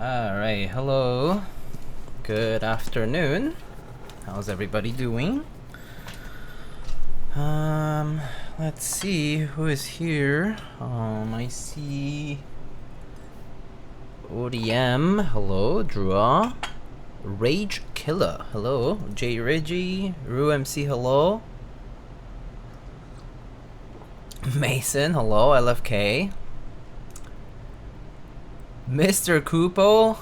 Alright, hello. Good afternoon. How's everybody doing? Let's see who is here. I see ODM, hello. Draw. Rage Killer, hello. J Reggie, Ru MC, hello. Mason, hello. LFK. Mr. Kupo?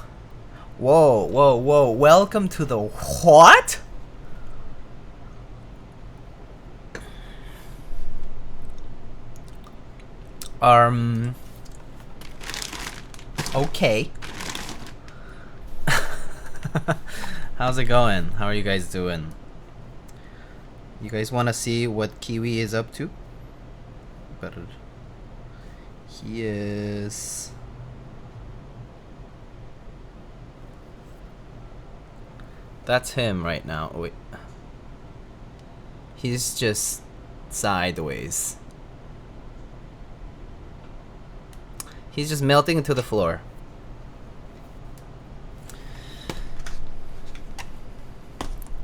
Whoa, whoa, whoa. Welcome to the what? Okay. How's it going? How are you guys doing? You guys want to see what Kiwi is up to? Better. He is... That's him right now. Wait. He's just sideways. He's just melting into the floor.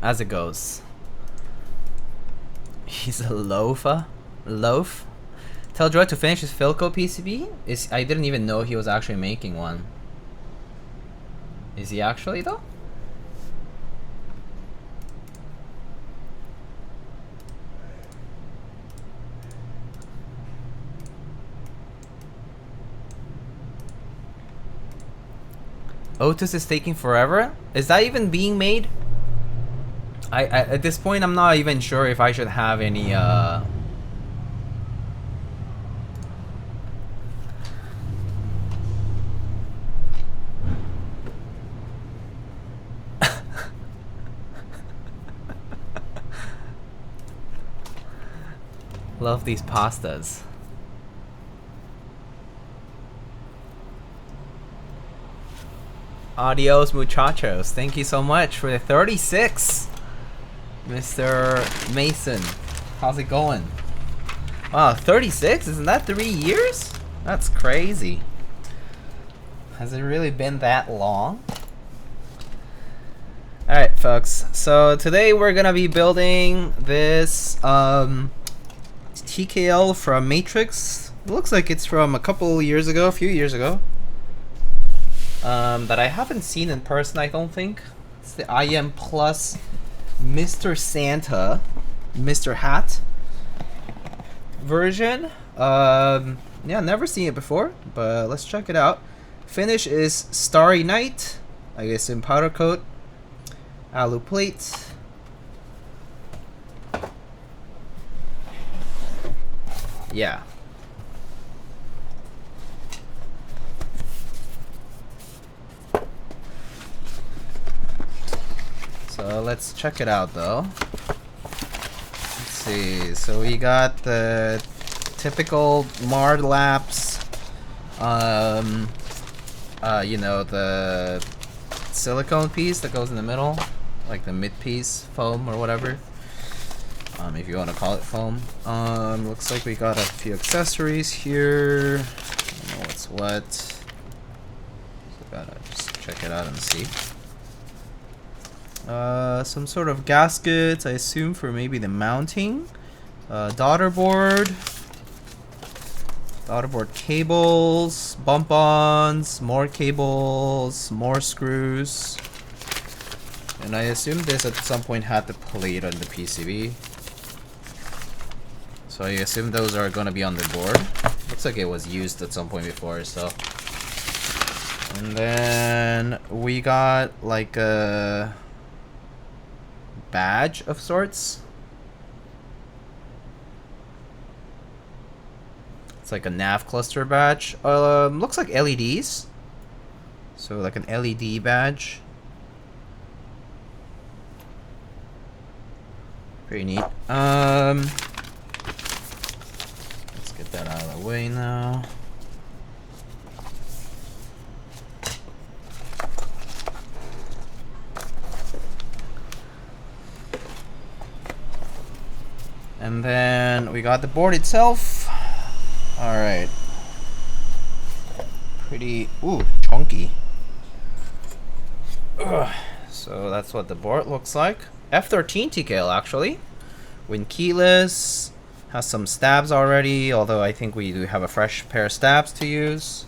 As it goes. He's a loaf. Tell Droid to finish his Philco PCB? I didn't even know he was actually making one. Is he actually though? Otis is taking forever? Is that even being made? I at this point I'm not even sure if I should have any Love these pastas. Adios muchachos. Thank you so much for the 36. Mr. Mason. How's it going? Wow, 36? Isn't that 3 years? That's crazy. Has it really been that long? Alright folks, so today we're gonna be building this TKL from Matrix. It looks like it's from a few years ago. That I haven't seen in person, I don't think. It's the IM Plus Mr. Santa, Mr. Hat version. Yeah, never seen it before, but let's check it out. Finish is Starry Night, I guess in powder coat, alu plate. Yeah. So let's check it out though. Let's see. So we got the typical Mard Labs, you know, the silicone piece that goes in the middle, like the mid piece foam or whatever. If you want to call it foam. Looks like we got a few accessories here. I don't know what's what. So gotta just check it out and see. Some sort of gaskets, I assume, for maybe the mounting. Daughter board cables, bump-ons, more cables, more screws. And I assume this at some point had the plate on the PCB. So I assume those are gonna be on the board. Looks like it was used at some point before, so. And then we got like a badge of sorts. It's like a nav cluster badge. Looks like LEDs. So like an LED badge. Pretty neat. Let's get that out of the way now. And then we got the board itself. Alright. Pretty, ooh, chunky. So that's what the board looks like. F13 TKL actually. Win keyless. Has some stabs already, although I think we do have a fresh pair of stabs to use.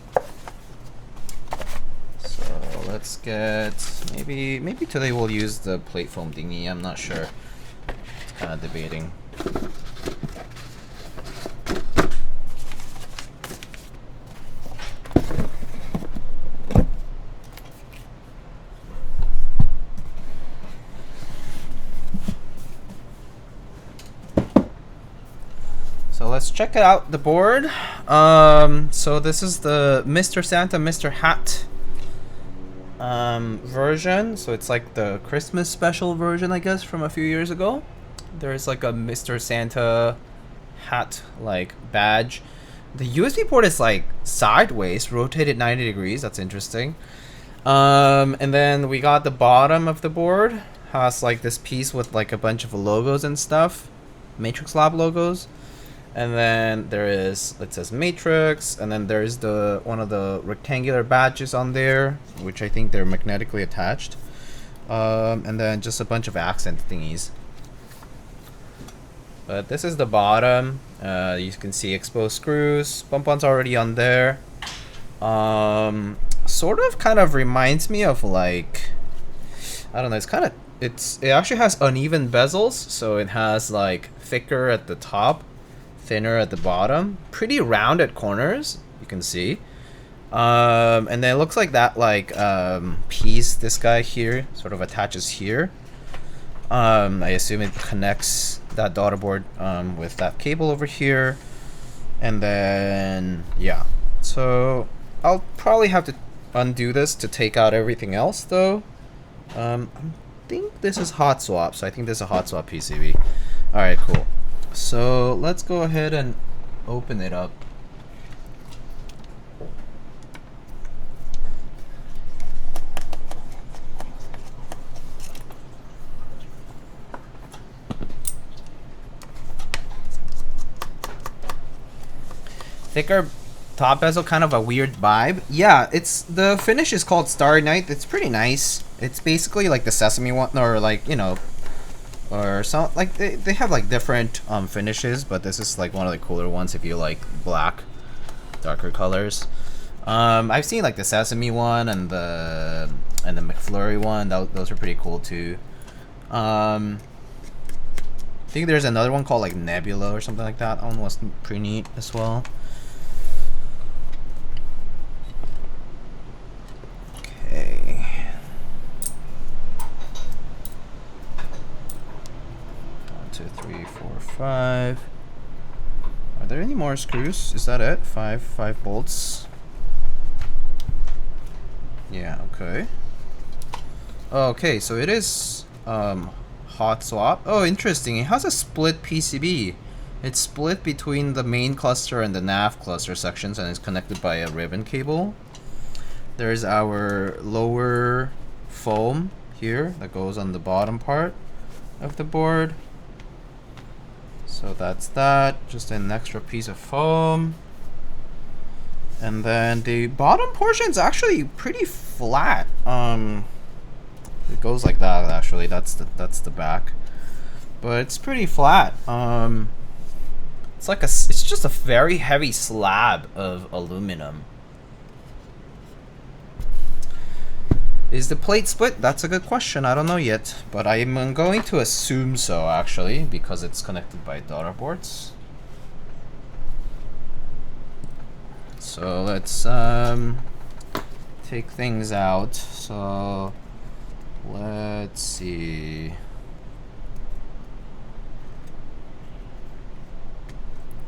So let's get maybe today we'll use the plate foam thingy. I'm not sure. It's kind of debating. So let's check it out, the board. So this is the Mr. Santa, Mr. Hat version. So it's like the Christmas special version, I guess, from a few years ago. There's like a Mr. Santa hat like badge. The USB port is like sideways, rotated 90 degrees. That's interesting. And then we got the bottom of the board. Has like this piece with like a bunch of logos and stuff. Matrix Lab logos. And then there is, it says Matrix, and then there's the one of the rectangular badges on there, which I think they're magnetically attached. And then just a bunch of accent thingies. But this is the bottom. You can see exposed screws. Bump-on's already on there. Sort of kind of reminds me of like, I don't know, it actually has uneven bezels, so it has like thicker at the top, thinner at the bottom, pretty round at corners, you can see. And then it looks like that like piece, this guy here, sort of attaches here. I assume it connects that daughter board with that cable over here. And then, yeah. So I'll probably have to undo this to take out everything else though. I think this is hot swap, so I think this is a hot swap PCB. Alright, cool. So let's go ahead and open it up. Thicker top bezel, kind of a weird vibe. Yeah, it's the finish is called Starry Night. It's pretty nice. It's basically like the Sesame one, or like, you know, or some like they have like different finishes, but this is like one of the cooler ones if you like black, darker colors. I've seen like the Sesame one and the McFlurry one. Those are pretty cool too. I think there's another one called like Nebula or something like that. That one was pretty neat as well. Okay. 1, 2, 3, 4, 5. Are there any more screws? Is that it? 5 bolts. Yeah, okay. Okay, so it is hot swap. Oh, interesting. It has a split PCB. It's split between the main cluster and the nav cluster sections, and it's connected by a ribbon cable. There's our lower foam here that goes on the bottom part of the board. So that's that, just an extra piece of foam. And then the bottom portion is actually pretty flat. It goes like that actually. That's the back, but it's pretty flat. It's just a very heavy slab of aluminum. Is the plate split? That's a good question. I don't know yet, but I'm going to assume so actually, because it's connected by daughter boards. So let's take things out. So let's see.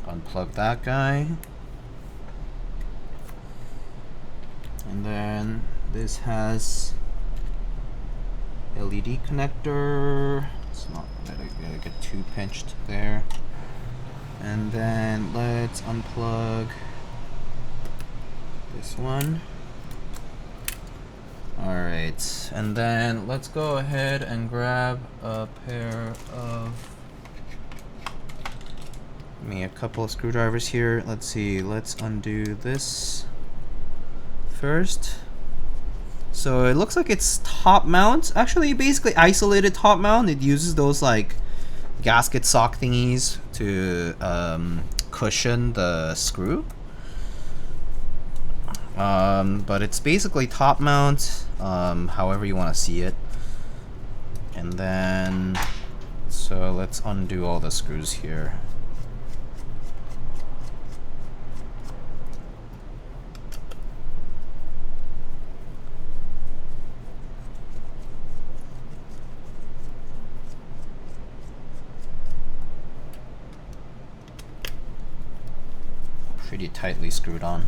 Unplug that guy. And then this has LED connector. It's not gotta get too pinched there. And then let's unplug this one. Alright, and then let's go ahead and grab a pair of a couple of screwdrivers here. Let's see, let's undo this first. So it looks like it's top mount. Actually, basically isolated top mount. It uses those like gasket sock thingies to cushion the screw. But it's basically top mount, however you want to see it. And then, so let's undo all the screws here. Pretty tightly screwed on.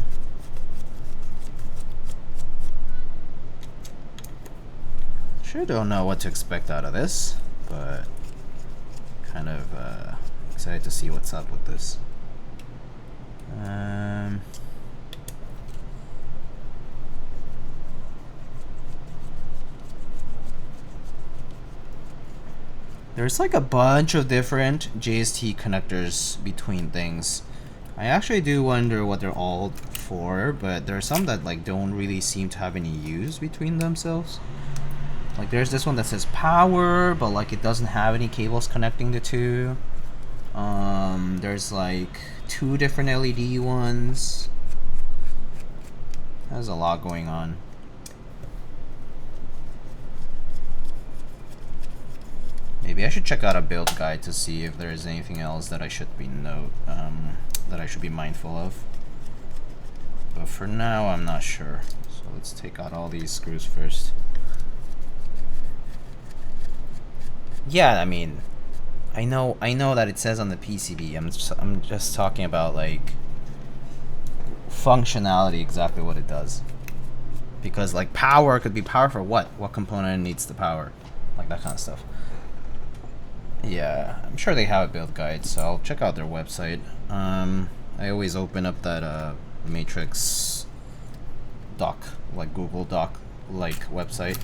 Sure don't know what to expect out of this, but kind of excited to see what's up with this. There's like a bunch of different JST connectors between things. I actually do wonder what they're all for, but there are some that like don't really seem to have any use between themselves. Like there's this one that says power, but like it doesn't have any cables connecting the two. There's like 2 different LED ones. There's a lot going on. Maybe I should check out a build guide to see if there is anything else that I should be that I should be mindful of. But for now, I'm not sure. So let's take out all these screws first. Yeah, I mean, I know that it says on the PCB. I'm just talking about like functionality, exactly what it does. Because like power could be power for what? What component needs the power? Like that kind of stuff. Yeah, I'm sure they have a build guide, so I'll check out their website. I always open up that Matrix doc, like Google Doc like website.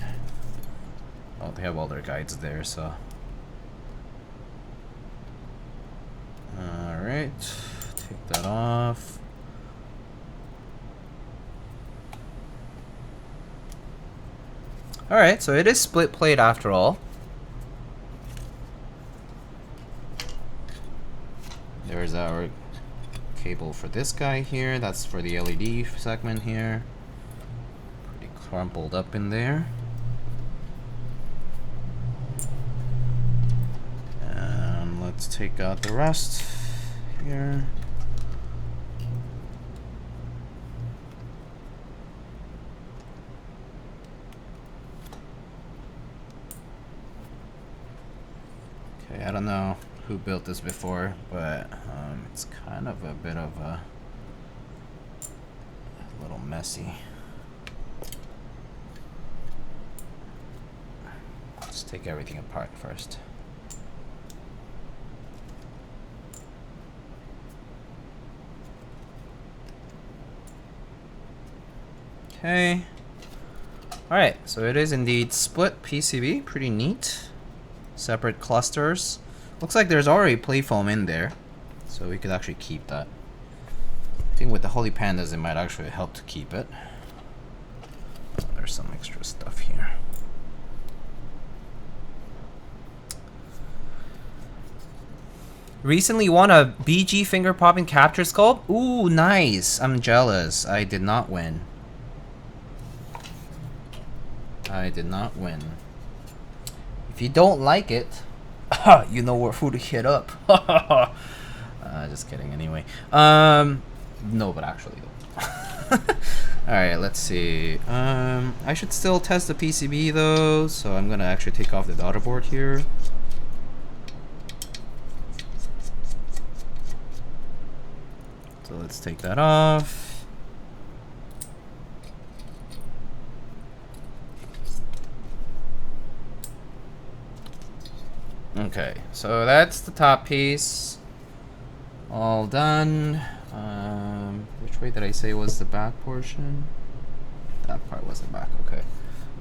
Oh, they have all their guides there, so. Alright, take that off. Alright, so it is split plate after all. There's our cable for this guy here. That's for the LED segment here. Pretty crumpled up in there. And let's take out the rest here. Okay, I don't know who built this before, but it's kind of a bit of a little messy. Let's take everything apart first. Okay. Alright, so it is indeed split PCB, pretty neat. Separate clusters. Looks like there's already play foam in there, so we could actually keep that. I think with the Holy Pandas it might actually help to keep it. Oh, there's some extra stuff here. Recently won a BG finger popping capture sculpt? Ooh, nice. I'm jealous. I did not win. I did not win. If you don't like it, you know who to hit up. Just kidding anyway. No, but actually though. Alright, let's see. I should still test the PCB though, so I'm gonna actually take off the daughter board here. So let's take that off. Okay, so that's the top piece. All done. Which way did I say was the back portion? That part was the back, okay.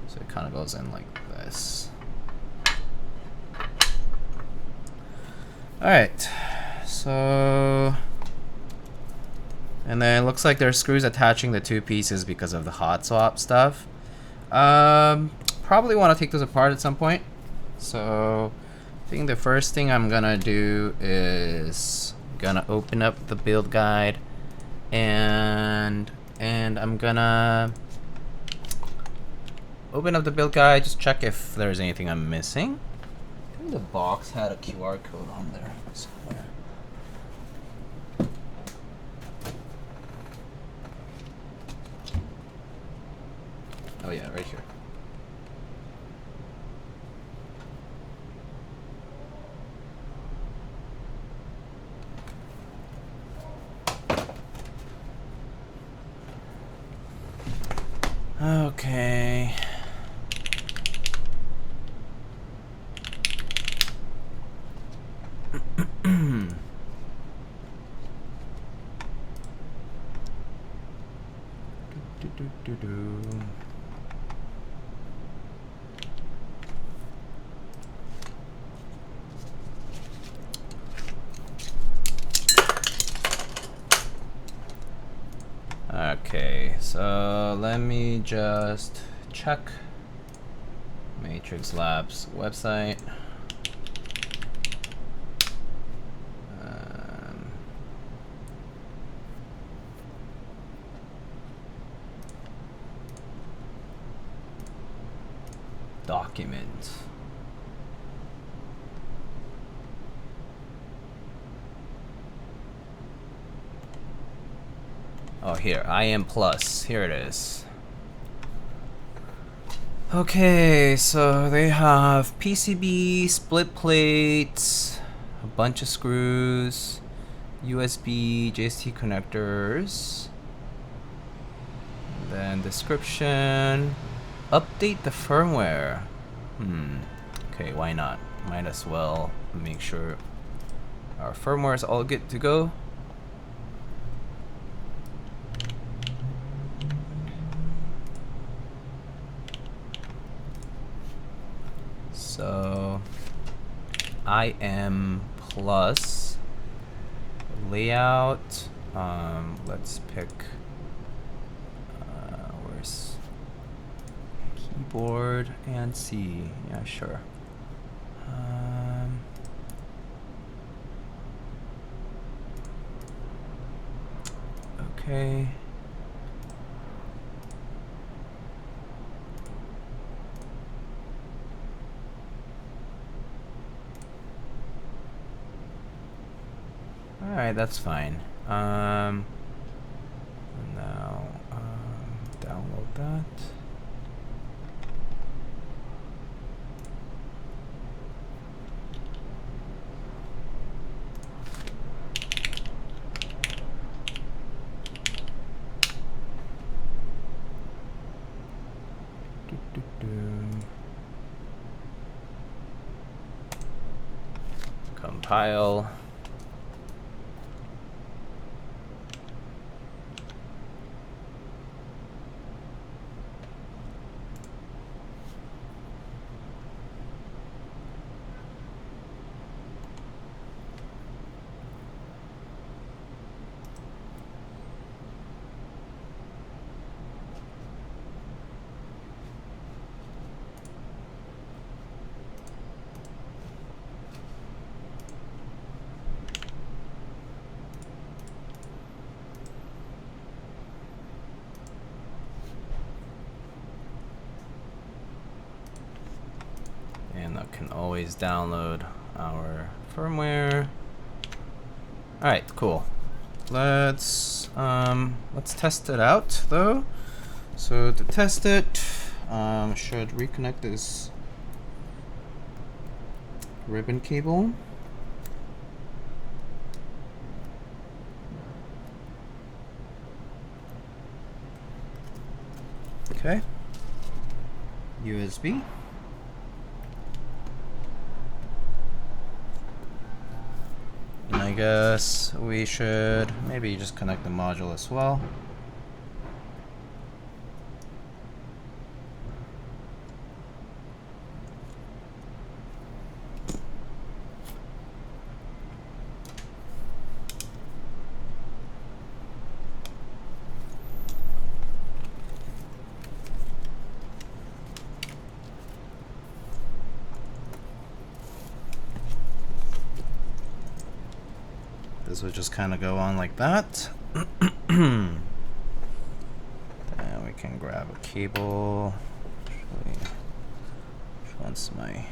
So it kind of goes in like this. Alright, so... And then it looks like there's screws attaching the 2 pieces because of the hot swap stuff. Probably want to take this apart at some point. So I think the first thing I'm gonna do is gonna open up the build guide, and I'm gonna open up the build guide, just check if there's anything I'm missing. I think the box had a QR code on there somewhere. Oh yeah, right here. Okay. Okay, so let me just check Matrix Labs website. Document. Oh, here, IM Plus. Here it is. Okay, so they have PCB, split plates, a bunch of screws, USB, JST connectors, and then description. Update the firmware. Okay, why not? Might as well make sure our firmware is all good to go. So IM Plus layout. Let's pick where's keyboard and C. Yeah, sure. Okay. Alright, that's fine. Now, download that. Compile. And that can always download our firmware. All right, cool. Let's test it out though. So to test it, should reconnect this ribbon cable. Okay. USB. And I guess we should maybe just connect the module as well. This will just kind of go on like that. And we can grab a cable. Actually, which one's my...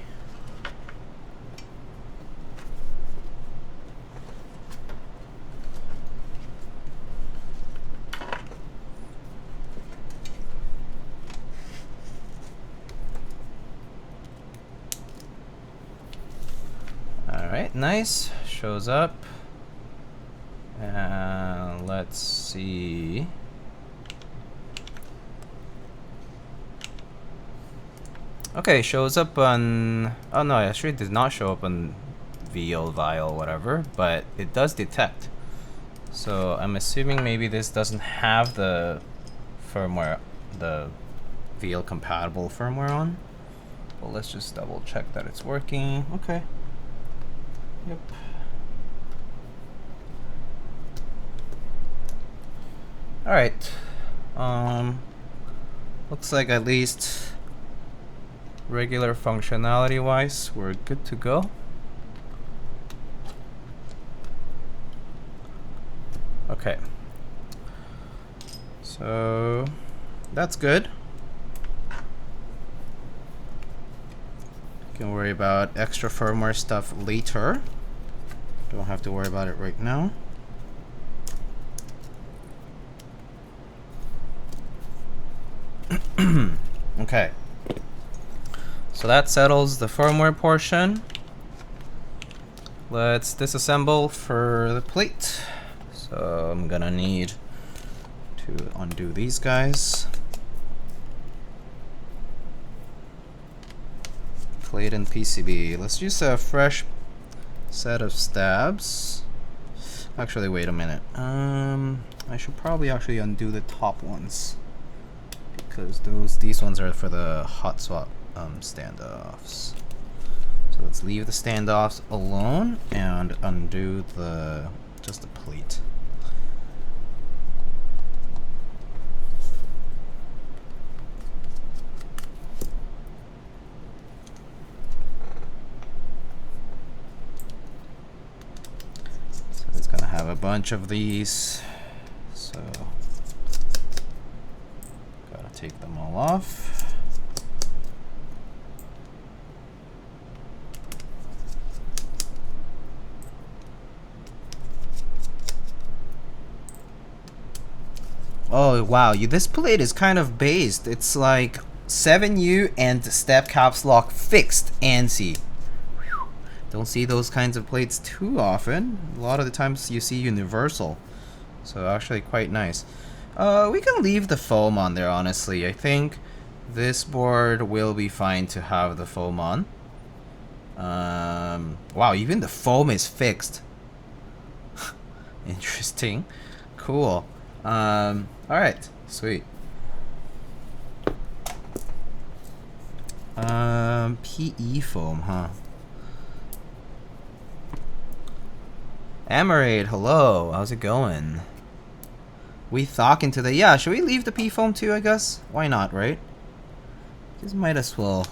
Alright, nice. Shows up. And let's see. Okay, shows up on... Oh no, it actually did not show up on VL, Vial, whatever, but it does detect. So I'm assuming maybe this doesn't have the firmware, the VL compatible firmware on. But let's just double check that it's working. Okay. Yep. Alright. Looks like at least regular functionality wise we're good to go. Okay. So that's good. Can worry about extra firmware stuff later. Don't have to worry about it right now. Okay. So that settles the firmware portion. Let's disassemble for the plate. So I'm gonna need to undo these guys. Plate and PCB. Let's use a fresh set of stabs. Actually, wait a minute. I should probably actually undo the top ones because these ones are for the hot swap standoffs. So let's leave the standoffs alone and undo just the plate. It's gonna have a bunch of these, so gotta take them all off. Oh wow, this plate is kind of based. It's like 7U and step caps lock fixed ANSI. Don't see those kinds of plates too often. A lot of the times you see universal. So actually quite nice. We can leave the foam on there, honestly. I think this board will be fine to have the foam on. Wow, even the foam is fixed. Interesting. Cool. Alright, sweet. PE foam, huh? Amarade, hello. How's it going? We talking to the... Yeah, should we leave the P foam too, I guess? Why not, right? Just might as well.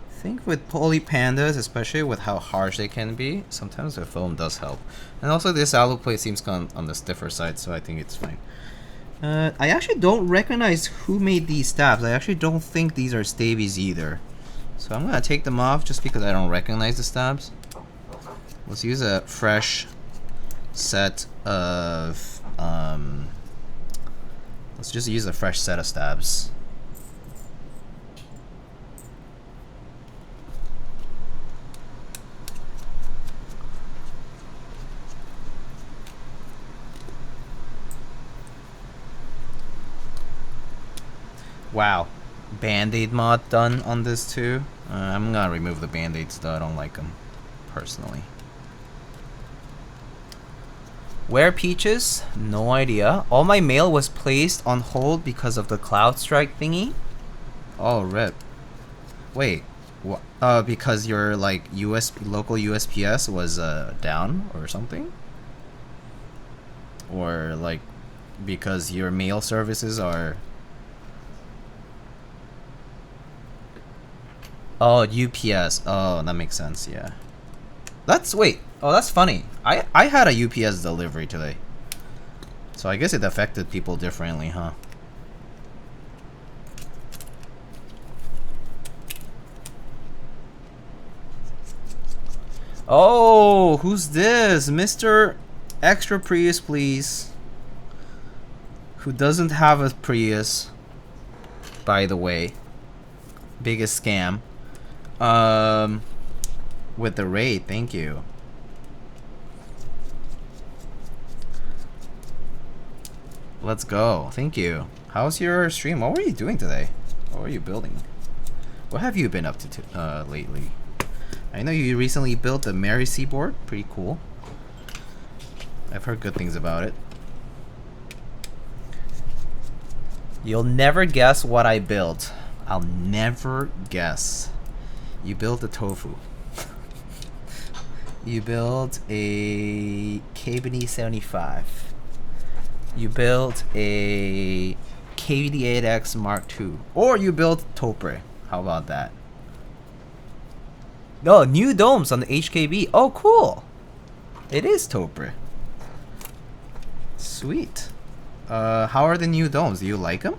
I think with poly pandas, especially with how harsh they can be, sometimes the foam does help. And also this alloy plate seems on the stiffer side, so I think it's fine. I actually don't recognize who made these stabs. I actually don't think these are Stabies either. So I'm gonna take them off just because I don't recognize the stabs. Let's use a fresh set of let's just use a fresh set of stabs. Wow, Band-Aid mod done on this too. I'm gonna remove the Band-Aids though, I don't like them personally. Where Peaches? No idea. All my mail was placed on hold because of the cloud strike thingy. Oh, rip. Wait, because your like local USPS was down or something? Or like because your mail services are... Oh, UPS. Oh, that makes sense, yeah. That's wait. Oh, that's funny. I had a UPS delivery today, so I guess it affected people differently, huh? Oh, who's this? Mr. Extra Prius, please. Who doesn't have a Prius, by the way. Biggest scam. With the raid, thank you. Let's go. Thank you. How's your stream? What were you doing today? What were you building? What have you been up to lately? I know you recently built the Mary Seaboard. Pretty cool. I've heard good things about it. You'll never guess what I built. I'll never guess. You built a tofu. You built a KBD 75. You built a KD8X Mark II. Or you built Topre. How about that? Oh, new domes on the HKB. Oh, cool. It is Topre. Sweet. How are the new domes? Do you like them?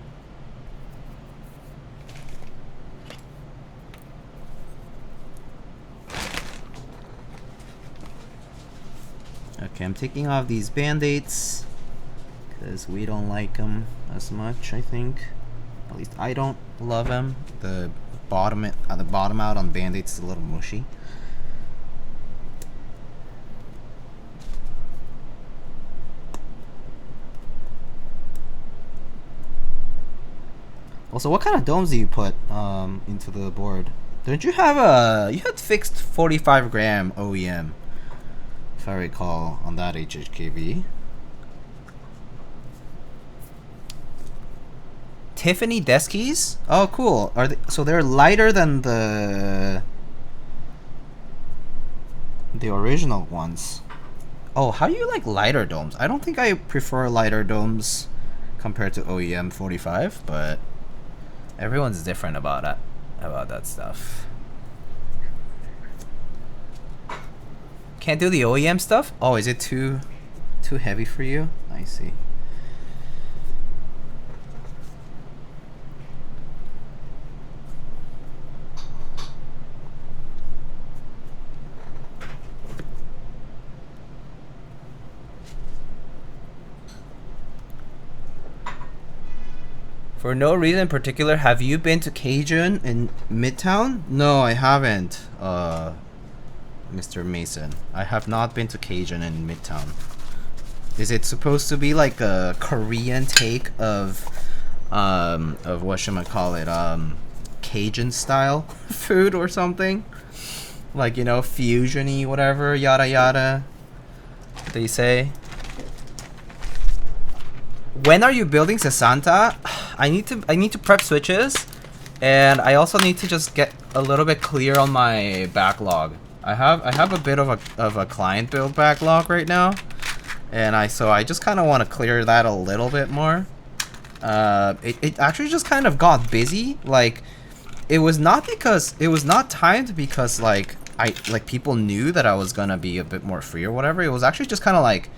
Okay, I'm taking off these band-aids because we don't like them as much, I think. At least I don't love them. The bottom out on band-aids is a little mushy. Also, what kind of domes do you put into the board? Don't you have you had fixed 45 gram OEM, if I recall, on that HHKV. Tiffany desk keys? Oh, cool. Are they, so they're lighter than the original ones. Oh, how do you like lighter domes? I don't think I prefer lighter domes compared to OEM 45, but everyone's different about that stuff. Can't do the OEM stuff? Oh, is it too heavy for you? I see. For no reason in particular, have you been to Cajun in Midtown? No, I haven't, Mr. Mason. I have not been to Cajun in Midtown. Is it supposed to be like a Korean take of whatchamacallit, Cajun style food or something? Like, you know, fusion-y, whatever, yada yada, they say. When are you building Sesanta? I need to prep switches, and I also need to just get a little bit clear on my backlog. I have a bit of a client build backlog right now, and I just kind of want to clear that a little bit more. It actually just kind of got busy. Like, it was not timed because like people knew that I was gonna be a bit more free or whatever. It was actually just kind of like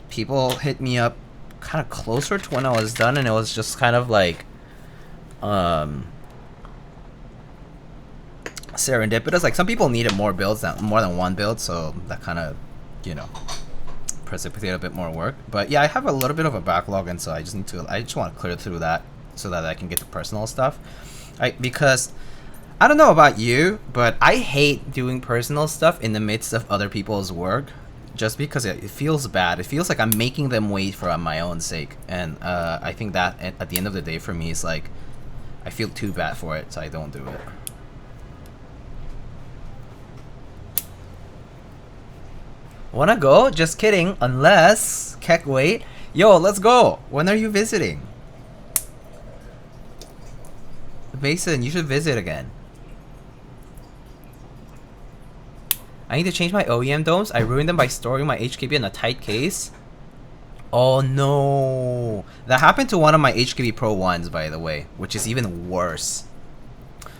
people hit me up kind of closer to when I was done, and it was just kind of like serendipitous. Like, some people needed more than one build, so that kind of, you know, precipitated a bit more work. But yeah, I have a little bit of a backlog, and so I just want to clear through that so that I can get to personal stuff. Because I don't know about you, but I hate doing personal stuff in the midst of other people's work. Just because it feels bad. It feels like I'm making them wait for my own sake. And I think that at the end of the day for me is like, I feel too bad for it, so I don't do it. Wanna go? Just kidding. Unless... Keck, wait. Yo, let's go. When are you visiting? Mason, you should visit again. I need to change my OEM domes. I ruined them by storing my HKB in a tight case. Oh no. That happened to one of my HKB Pro 1s, by the way, which is even worse.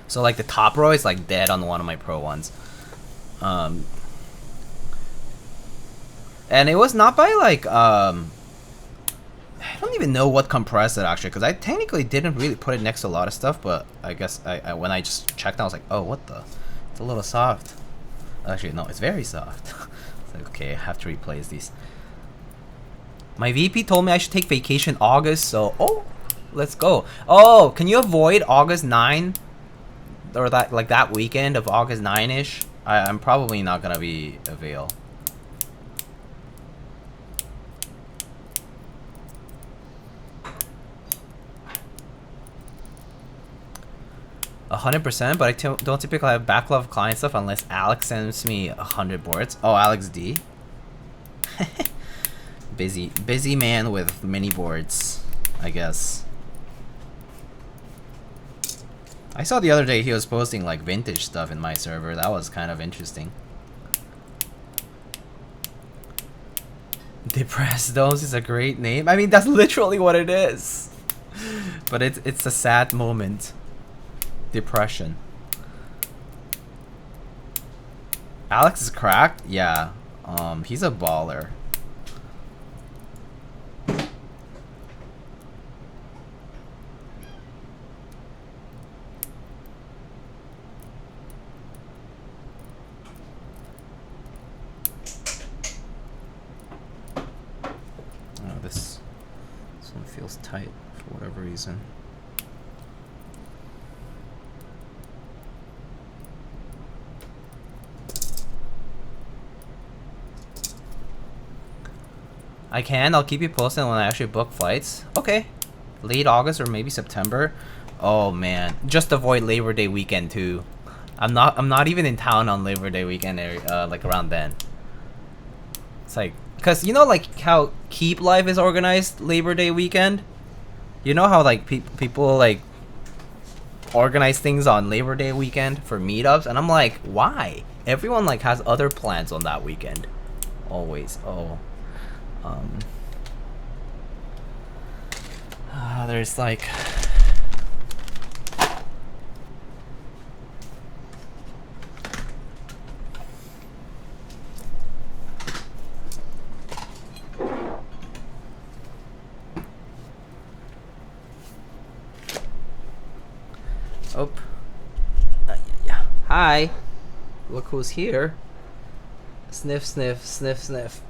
So like the top row is like dead on one of my Pro 1s. And it was not by like I don't even know what compressed it actually, because I technically didn't really put it next to a lot of stuff, but I guess I when I just checked, I was like, oh, what the? It's a little soft. Actually, no, it's very soft. It's like, okay, I have to replace these. My VP told me I should take vacation August, so oh, let's go. Oh, can you avoid August 9? Or that, like that weekend of August 9-ish? I'm probably not gonna be avail. %, but I don't typically have backlog of client stuff unless Alex sends me 100 boards. Oh, Alex D. busy man with many boards, I guess. I saw the other day he was posting like vintage stuff in my server. That was kind of interesting. Depressed Domes is a great name. I mean, that's literally what it is. But it's a sad moment. Depression. Alex is cracked? Yeah. He's a baller. This one feels tight for whatever reason. I'll keep you posted when I actually book flights. Okay. Late August or maybe September. Oh man. Just avoid Labor Day weekend too. I'm not even in town on Labor Day weekend like around then. It's like, cause you know like how Keep Live is organized Labor Day weekend? You know how like people like organize things on Labor Day weekend for meetups, and I'm like, why? Everyone like has other plans on that weekend. Always. Oh. There's like oh. Yeah. Hi. Look who's here. Sniff, sniff, sniff, sniff.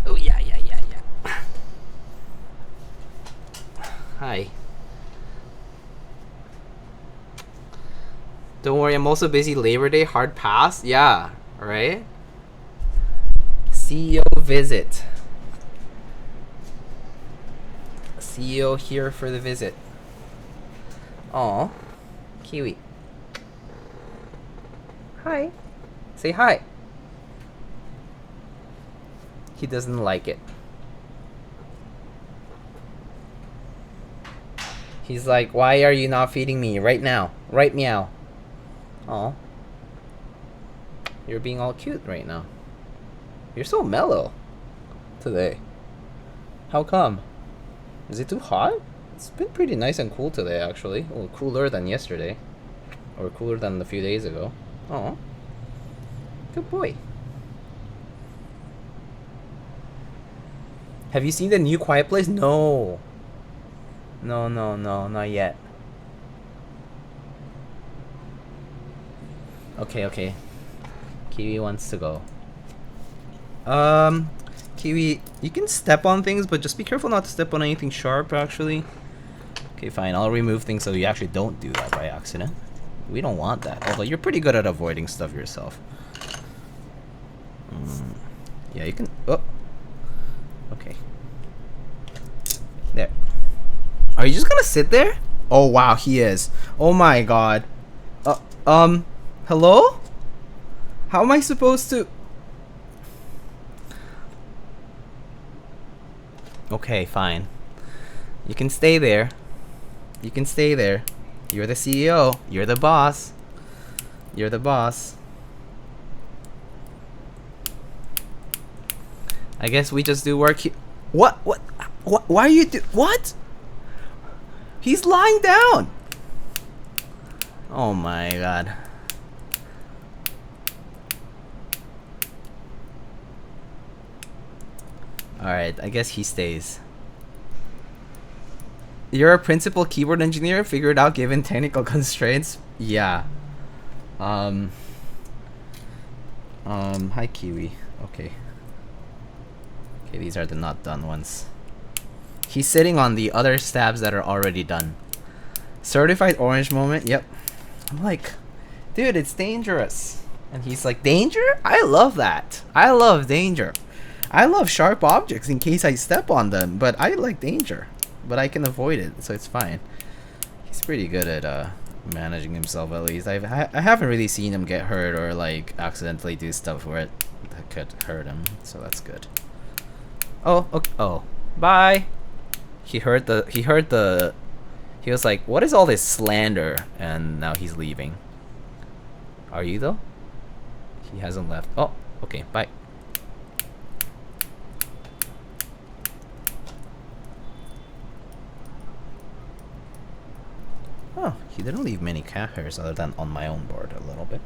Oh, yeah. Hi. Don't worry, I'm also busy Labor Day. Hard pass? Yeah, right? CEO visit. CEO here for the visit. Aw. Kiwi. Hi. Say hi. He doesn't like it. He's like, why are you not feeding me right now? Right meow. Aw. You're being all cute right now. You're so mellow today. How come? Is it too hot? It's been pretty nice and cool today, actually. Well, cooler than yesterday. Or cooler than a few days ago. Aw. Good boy. Have you seen the new Quiet Place? No. No, not yet. Okay. Kiwi wants to go. Kiwi, you can step on things, but just be careful not to step on anything sharp, actually. Okay, fine. I'll remove things so you actually don't do that by accident. We don't want that. Although you're pretty good at avoiding stuff yourself. Yeah, you can... Oh. Okay. There. Are you just gonna sit there? Oh, wow, he is. Oh my god. Hello? How am I supposed to... Okay, fine. You can stay there. You can stay there. You're the CEO. You're the boss. You're the boss. I guess we just do work here. What? Why are you what? He's lying down. Oh my god. Alright, I guess he stays. You're a principal keyboard engineer? Figured out given technical constraints? Yeah. Hi Kiwi. Okay. Okay, these are the not done ones. He's sitting on the other stabs that are already done. Certified orange moment, yep. I'm like, dude, it's dangerous. And he's like, danger? I love that. I love danger. I love sharp objects in case I step on them, but I like danger. But I can avoid it, so it's fine. He's pretty good at managing himself, at least. I haven't really seen him get hurt or like accidentally do stuff where it could hurt him, so that's good. Oh, okay. Oh, bye. He was like, what is all this slander? And now he's leaving. Are you though? He hasn't left. Oh, okay, bye. Oh, he didn't leave many cat hairs other than on my own board a little bit.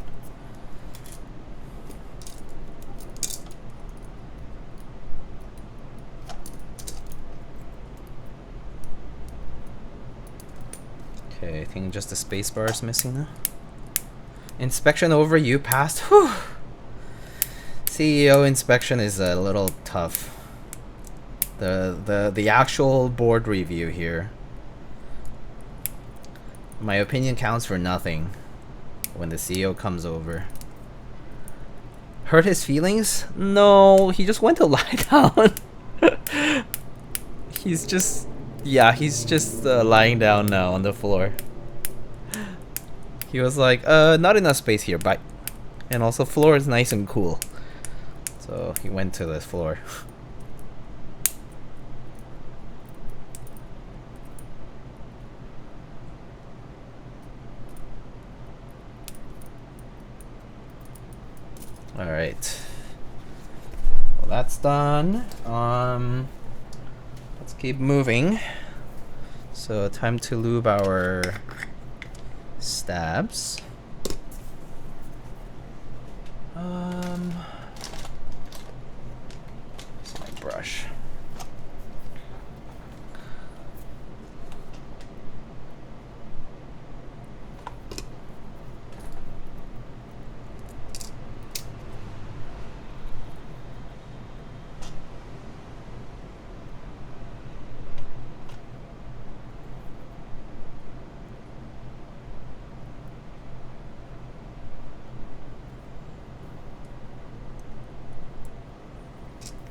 Okay, I think just the spacebar is missing now. Inspection over, you passed. Whew. CEO inspection is a little tough. The actual board review here. My opinion counts for nothing when the CEO comes over. Hurt his feelings? No, he just went to lie down. He's just lying down now on the floor. He was like, not enough space here, bye. And also floor is nice and cool. So he went to the floor. Alright. Well, that's done. Let's keep moving. So time to lube our stabs. Here's my brush.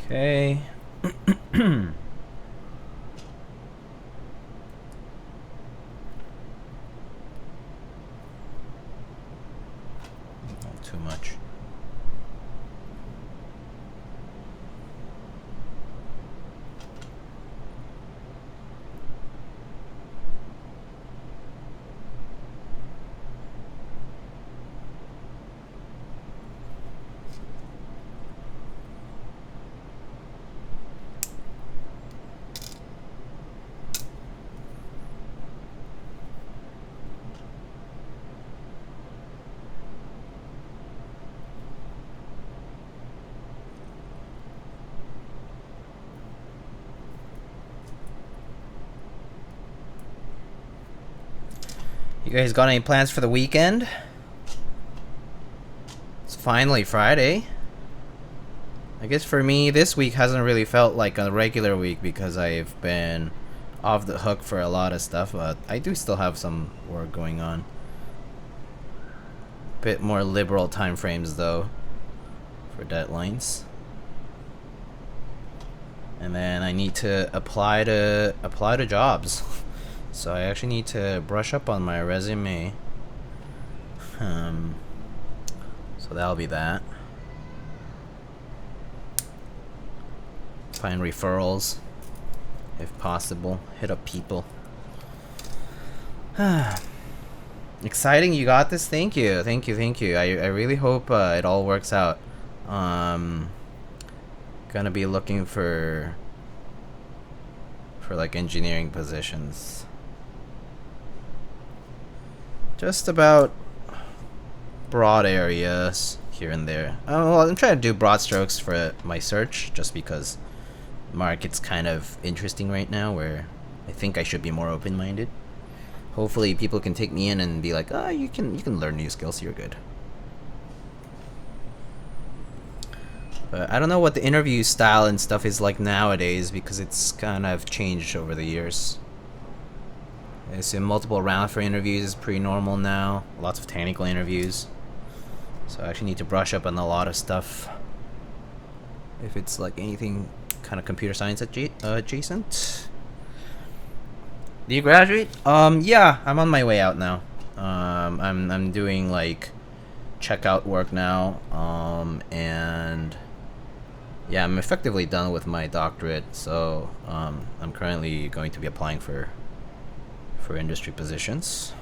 Okay. Not too much. You guys got any plans for the weekend? It's finally Friday. I guess for me, this week hasn't really felt like a regular week because I've been off the hook for a lot of stuff, but I do still have some work going on. Bit more liberal time frames though for deadlines. And then I need to apply to jobs. So I actually need to brush up on my resume. So that'll be that. Find referrals if possible. Hit up people. Exciting, you got this. Thank you. I really hope it all works out. Gonna be looking for like engineering positions. Just about broad areas here and there. Well, I'm trying to do broad strokes for my search just because market's kind of interesting right now, where I think I should be more open-minded. Hopefully people can take me in and be like, oh, you can learn new skills, you're good. But I don't know what the interview style and stuff is like nowadays, because it's kind of changed over the years. It's in multiple rounds for interviews is pretty normal now. Lots of technical interviews. So I actually need to brush up on a lot of stuff. If it's like anything kind of computer science adjacent. Do you graduate? Yeah, I'm on my way out now. I'm doing like checkout work now. And yeah, I'm effectively done with my doctorate. So I'm currently going to be applying for industry positions.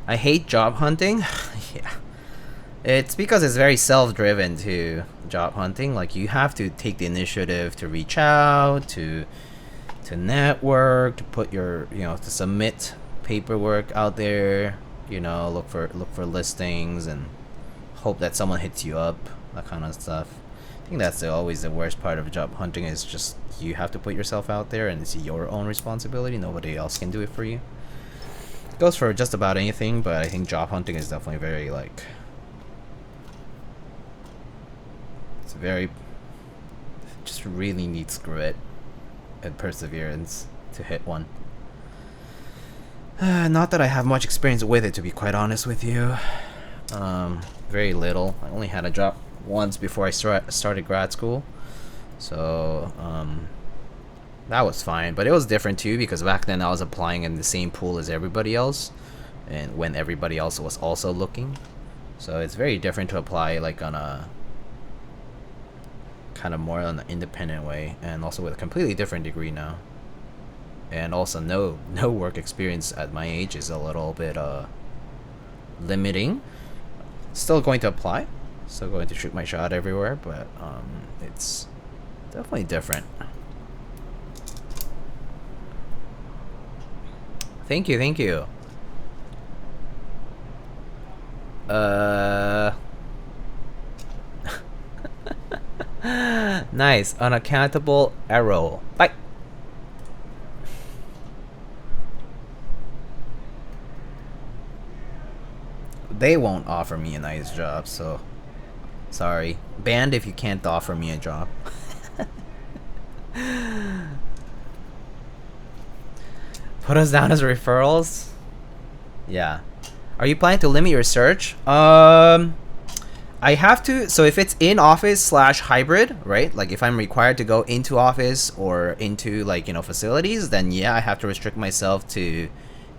I hate job hunting. Yeah. It's because it's very self-driven to job hunting. Like, you have to take the initiative to reach out, to network, to put your, to submit paperwork out there, look for listings and hope that someone hits you up, that kind of stuff. I think that's always the worst part of job hunting, is just you have to put yourself out there and it's your own responsibility. Nobody else can do it for you. It goes for just about anything, but I think job hunting is definitely very like, it's very, just really needs grit and perseverance to hit one. Not that I have much experience with it, to be quite honest with you. Very little. I only had a job once before I started grad school, so that was fine. But it was different too, because back then I was applying in the same pool as everybody else, and when everybody else was also looking. So it's very different to apply like on a kind of more on an independent way, and also with a completely different degree now, and also no work experience at my age is a little bit limiting. Still going to apply, still going to shoot my shot everywhere, but it's definitely different. Thank you. Nice. Unaccountable arrow. Bye. They won't offer me a nice job, so sorry. Banned if you can't offer me a job. Put us down as referrals? Yeah. Are you planning to limit your search? I have to, so if it's in office / hybrid, right? Like if I'm required to go into office or into like, facilities, then yeah, I have to restrict myself to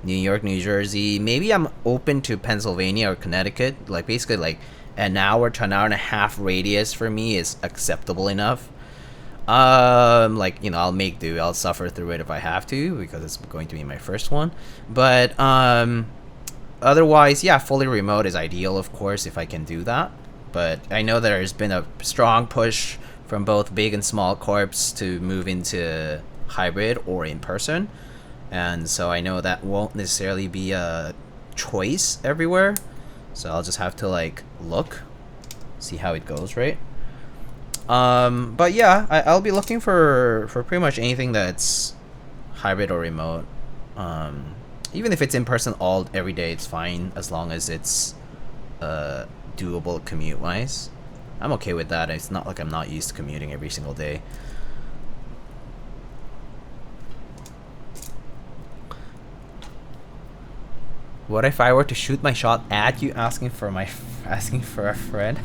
New York, New Jersey. Maybe I'm open to Pennsylvania or Connecticut. Like basically like an hour to an hour and a half radius for me is acceptable enough. Like, I'll make do. I'll suffer through it if I have to, because it's going to be my first one. But otherwise, yeah, fully remote is ideal, of course, if I can do that. But I know there's been a strong push from both big and small corps to move into hybrid or in person. And so I know that won't necessarily be a choice everywhere. So I'll just have to like look, see how it goes, right? But yeah, I'll be looking for pretty much anything that's hybrid or remote. Even if it's in person every day, it's fine, as long as it's doable commute wise. I'm okay with that. It's not like I'm not used to commuting every single day. What if I were to shoot my shot at you asking for a friend?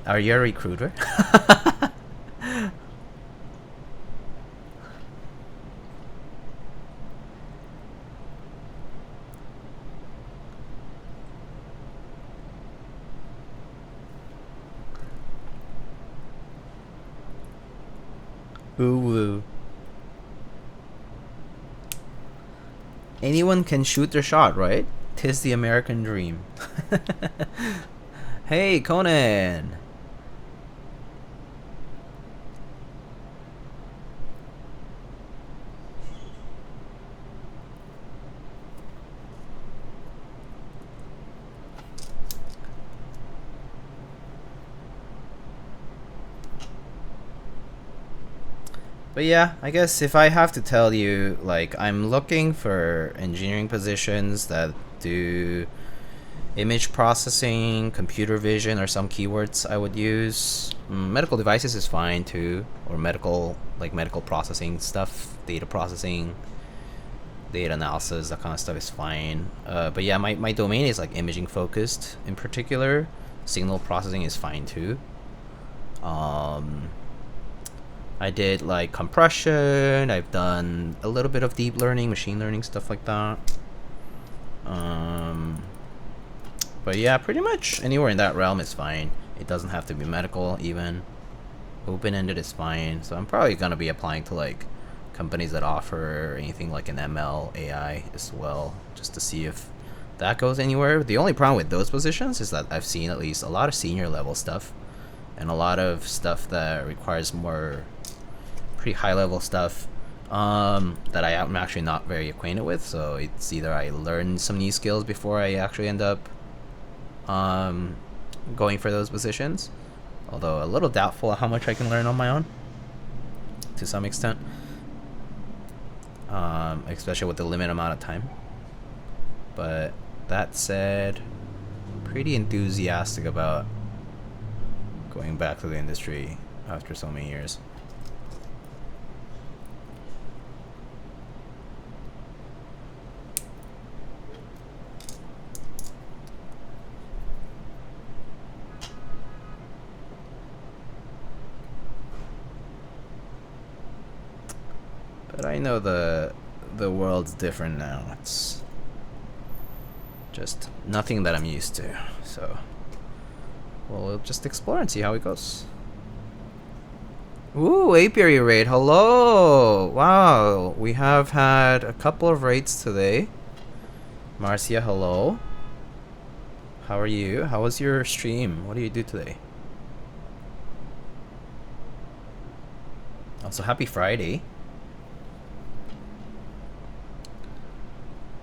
Are you a recruiter? Ooh. Anyone can shoot their shot, right? 'Tis the American dream. Hey, Conan. But yeah, I guess if I have to tell you, like, I'm looking for engineering positions that do image processing, computer vision, or some keywords I would use. Medical devices is fine too, or medical processing stuff, data processing, data analysis, that kind of stuff is fine. But yeah, my domain is like imaging focused in particular. Signal processing is fine too. I did like compression, I've done a little bit of deep learning, machine learning, stuff like that. But yeah, pretty much anywhere in that realm is fine. It doesn't have to be medical even. Open-ended is fine. So I'm probably gonna be applying to like companies that offer anything like an ML, AI as well, just to see if that goes anywhere. The only problem with those positions is that I've seen at least a lot of senior level stuff and a lot of stuff that requires more pretty high level stuff that I'm actually not very acquainted with. So it's either I learn some new skills before I actually end up going for those positions, although a little doubtful how much I can learn on my own to some extent, especially with the limited amount of time. But that said, pretty enthusiastic about going back to the industry after so many years. But I know the world's different now. It's just nothing that I'm used to. So we'll just explore and see how it goes. Ooh, apiary raid. Hello. Wow, we have had a couple of raids today. Marcia, hello. How are you? How was your stream? What do you do today? Also, happy Friday.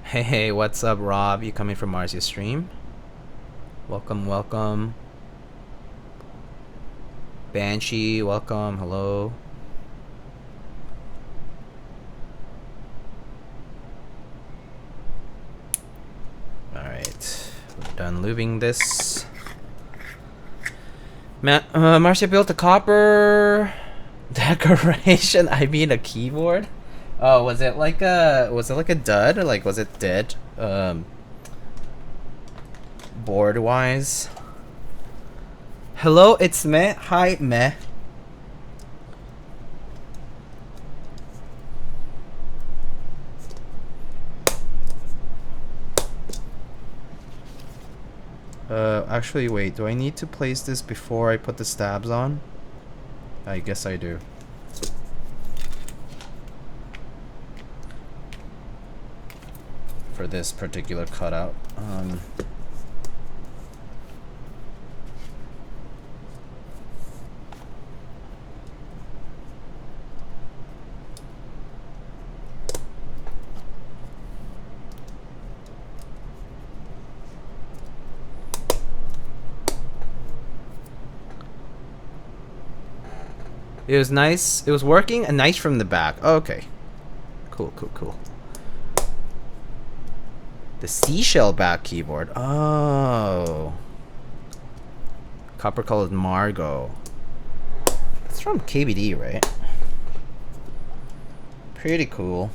Hey, what's up, Rob? You coming from Marcia's stream? Welcome, welcome. Banshee, welcome, hello. Alright, we're done lubing this. Marcia built a copper decoration. I mean a keyboard. Oh, was it like a dud, or like was it dead? Board wise. Hello, it's me. Hi, me. Actually, wait. Do I need to place this before I put the stabs on? I guess I do. For this particular cutout. It was nice. It was working and nice from the back. Oh, okay. Cool, cool, cool. The seashell back keyboard. Oh. Copper colored Margot. It's from KBD, right? Pretty cool.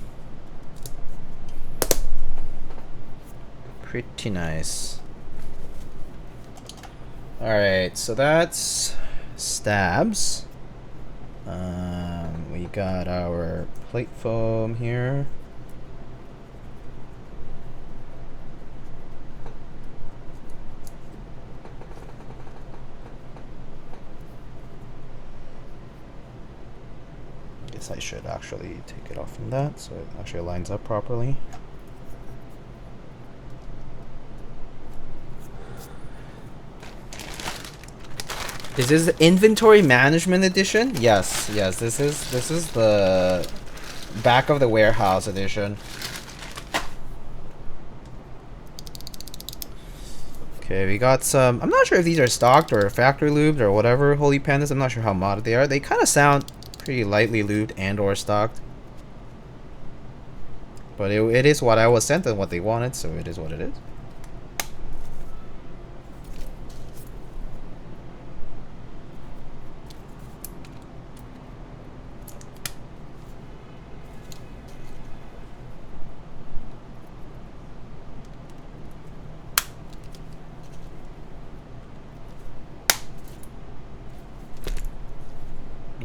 Pretty nice. Alright, so that's stabs. We got our plate foam here. Guess I should actually take it off from that so it actually lines up properly. Is this the inventory management edition? Yes, yes. This is the back of the warehouse edition. Okay, we got some. I'm not sure if these are stocked or factory lubed or whatever. Holy pandas. I'm not sure how modded they are. They kind of sound Pretty lightly lubed and or stocked. But it is what I was sent and what they wanted, so it is what it is.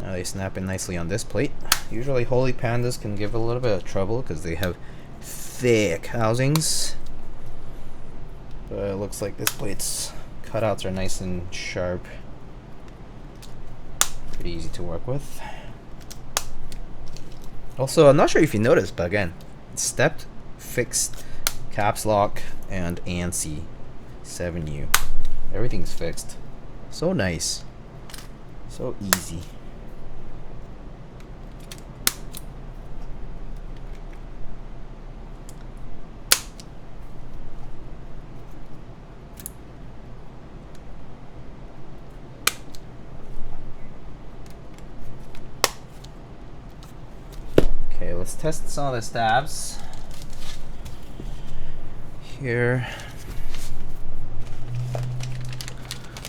Now they snap in nicely on this plate. Usually holy pandas can give a little bit of trouble because they have thick housings. But it looks like this plate's cutouts are nice and sharp. Pretty easy to work with. Also, I'm not sure if you noticed, but again, stepped, fixed, caps lock, and ANSI 7U. Everything's fixed. So nice. So easy. Okay, let's test some of the stabs here.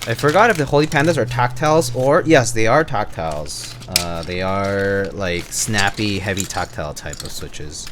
I forgot if the Holy Pandas are tactiles or yes, they are tactiles. They are like snappy, heavy tactile type of switches.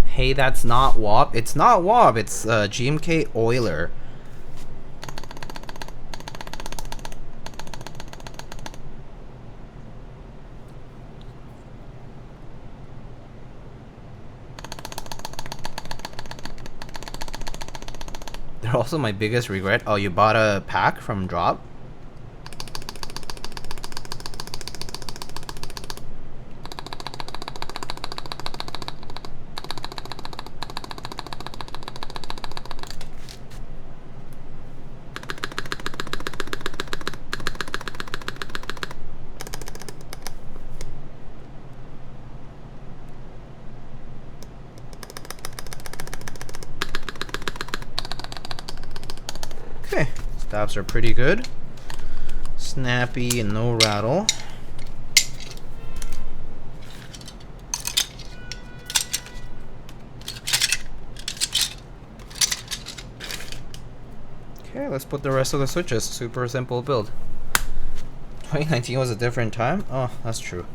Hey, that's not WoB. It's not WoB. It's GMK Oiler. They're also my biggest regret. Oh, you bought a pack from Drop? Okay, stabs are pretty good. Snappy and no rattle. Okay, let's put the rest of the switches. Super simple build. 2019 was a different time? Oh, that's true.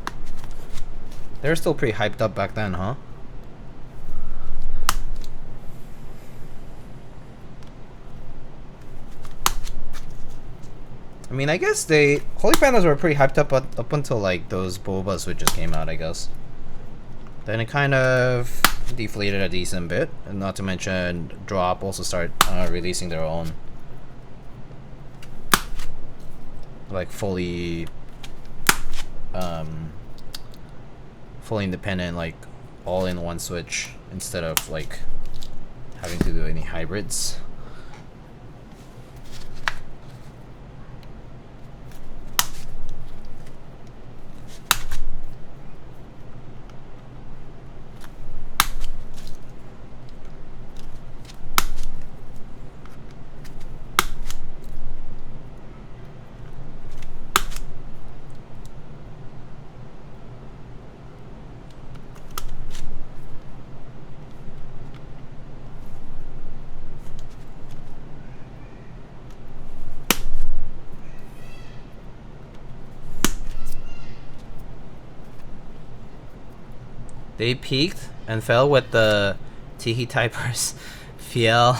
They were still pretty hyped up back then, huh? I mean, I guess Holy Pandas were pretty hyped up until like those boba switches came out, I guess. Then it kind of deflated a decent bit, and not to mention Drop also started releasing their own like fully independent, like all-in-one switch instead of like having to do any hybrids. They peaked and fell with the Tiki Typers Fiel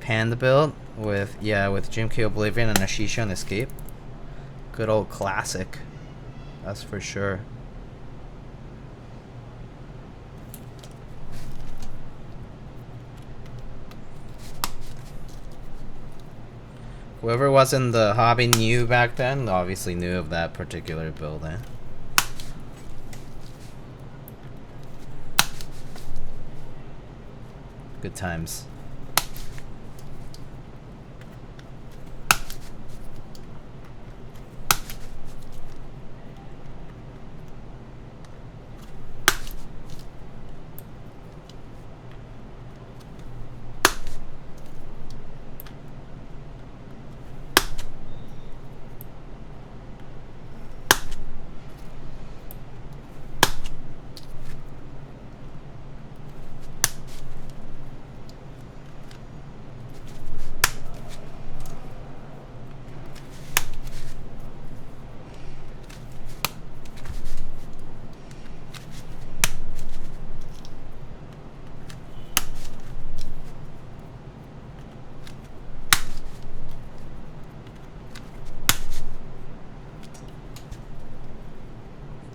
Panda build with GMK Oblivion and Ashisha and Escape. Good old classic. That's for sure. Whoever was in the hobby knew back then, obviously knew of that particular build, eh? Good times.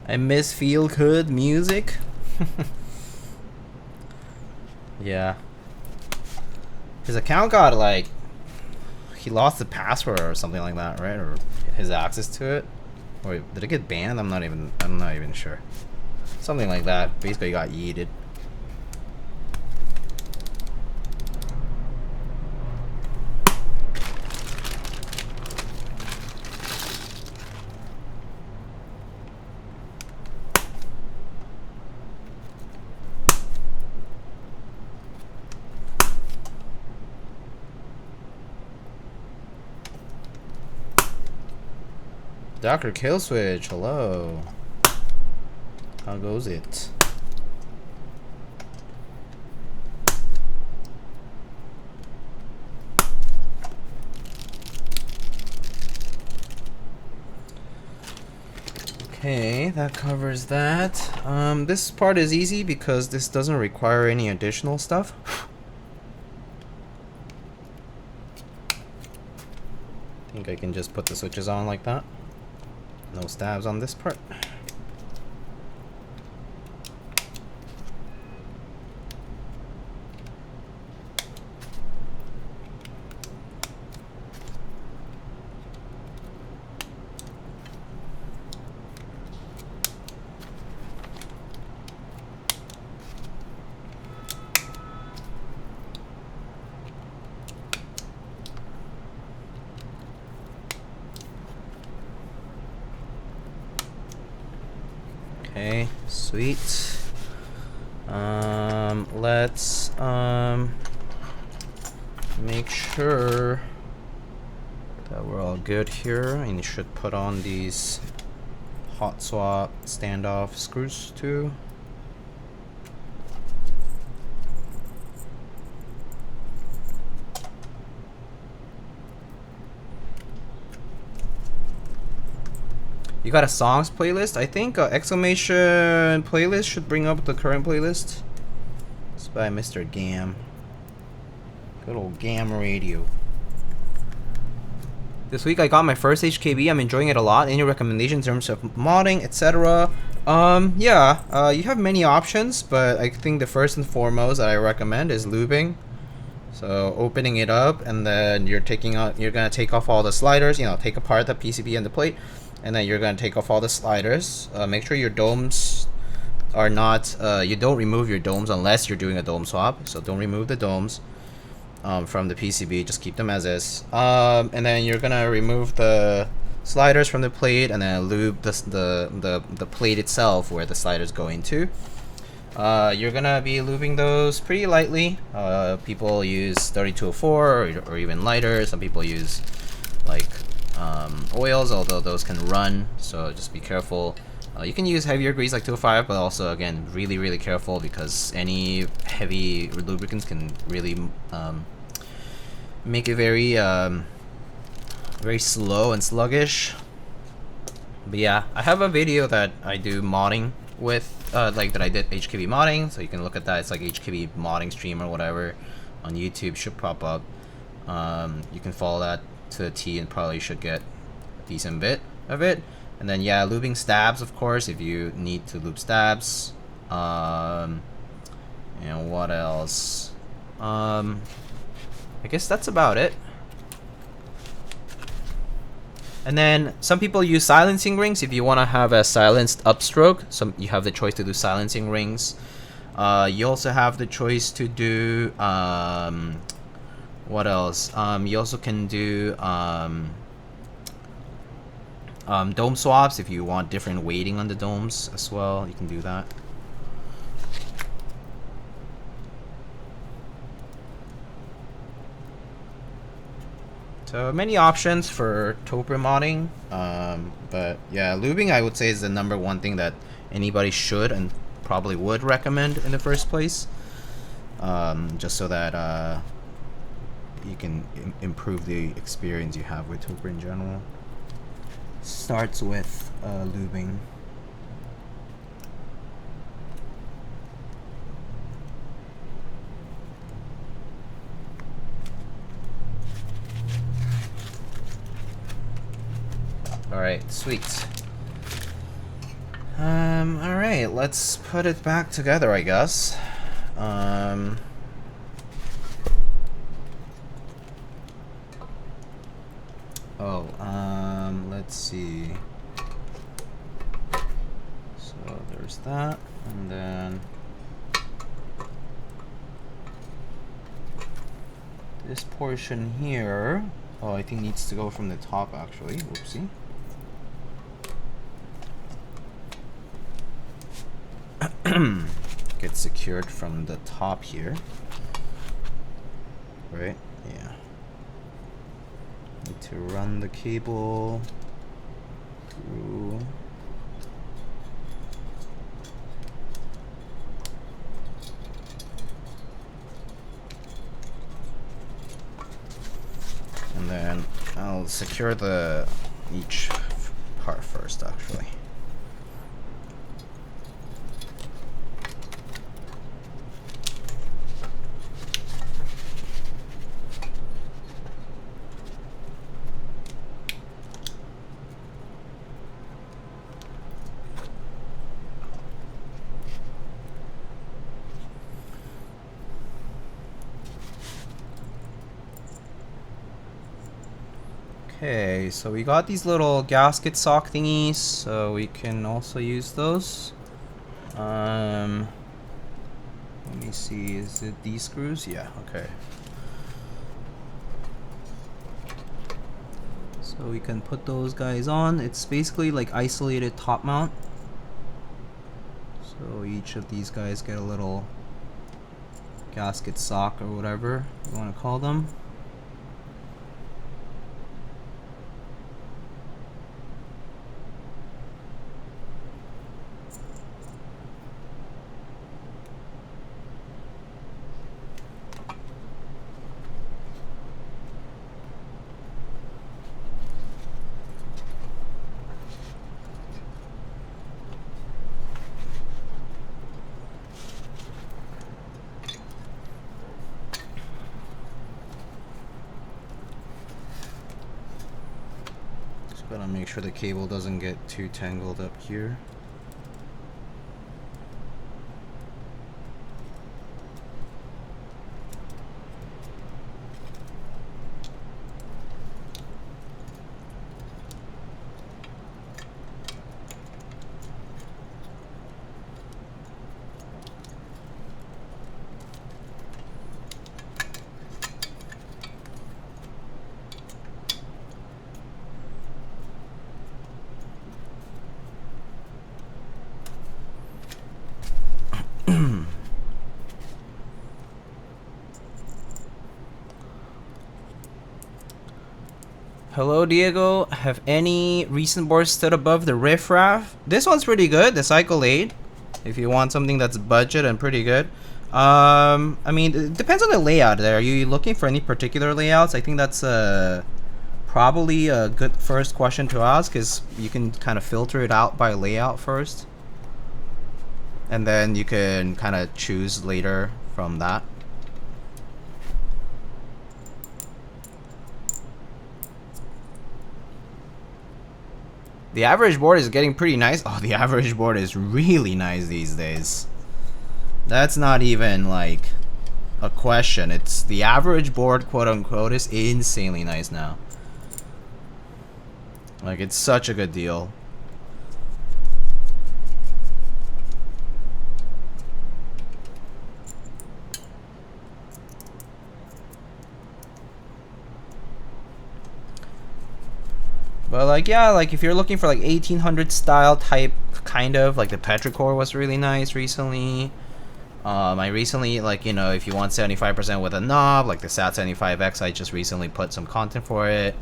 I miss feel good music. Yeah. His account got like, he lost the password or something like that, right? Or his access to it. Or did it get banned? I'm not even sure. Something like that. Basically got yeeted. Dr. Killswitch, hello. How goes it? Okay, that covers that. This part is easy because this doesn't require any additional stuff. I think I can just put the switches on like that. No stabs on this part. Okay, sweet. Let's make sure that we're all good here, and you should put on these hot swap standoff screws too. You got a songs playlist? I think exclamation playlist should bring up the current playlist. It's by Mr. Gam. Good old Gam Radio. This week I got my first HKB. I'm enjoying it a lot. Any recommendations in terms of modding, etc.? Yeah, you have many options, but I think the first and foremost that I recommend is lubing. So opening it up, and then you're gonna take off all the sliders. You know, take apart the PCB and the plate. And then you're going to take off all the sliders. Make sure your domes are not, you don't remove your domes unless you're doing a dome swap. So don't remove the domes from the PCB, just keep them as is. And then you're going to remove the sliders from the plate and then lube the plate itself where the sliders go into. You're going to be lubing those pretty lightly. People use 3204 or even lighter. Some people use like oils, although those can run, so just be careful. You can use heavier grease like 205, but also again really careful because any heavy lubricants can really make it very very slow and sluggish. But yeah, I have a video that I do modding with like that I did HKB modding, so you can look at that. It's like HKB modding stream or whatever on YouTube, should pop up. You can follow that to the T and probably should get a decent bit of it. And then yeah, lubing stabs, of course, if you need to lube stabs. And what else? I guess that's about it. And then some people use silencing rings if you want to have a silenced upstroke. You have the choice to do silencing rings. You also have the choice to do what else? You also can do dome swaps if you want different weighting on the domes as well. You can do that. So many options for toper modding, but yeah, lubing I would say is the #1 thing that anybody should and probably would recommend in the first place, just so that you can improve the experience you have with toper in general. Starts with lubing. Alright, sweet. Alright, let's put it back together, I guess. Let's see. So there's that, and then this portion here, oh, I think needs to go from the top actually. Whoopsie. Get secured from the top here, right? Yeah. Need to run the cable through. And then I'll secure each part first actually. Okay, so we got these little gasket sock thingies, so we can also use those. Let me see, is it these screws? Yeah, okay. So we can put those guys on. It's basically like isolated top mount. So each of these guys get a little gasket sock or whatever you want to call them. Gotta make sure the cable doesn't get too tangled up here. Hello Diego, have any recent boards stood above the riffraff? This one's pretty good, the Cycle 8. If you want something that's budget and pretty good. I mean, it depends on the layout there. Are you looking for any particular layouts? I think that's probably a good first question to ask, is you can kind of filter it out by layout first. And then you can kind of choose later from that. The average board is getting pretty nice. Oh, the average board is really nice these days. That's not even like a question. It's the average board, quote unquote, is insanely nice now. Like, it's such a good deal. But like, yeah, like if you're looking for like 1800 style type, kind of like the Petrichor was really nice recently. I recently, like, you know, if you want 75% with a knob, like the SAT75X, I just recently put some content for it.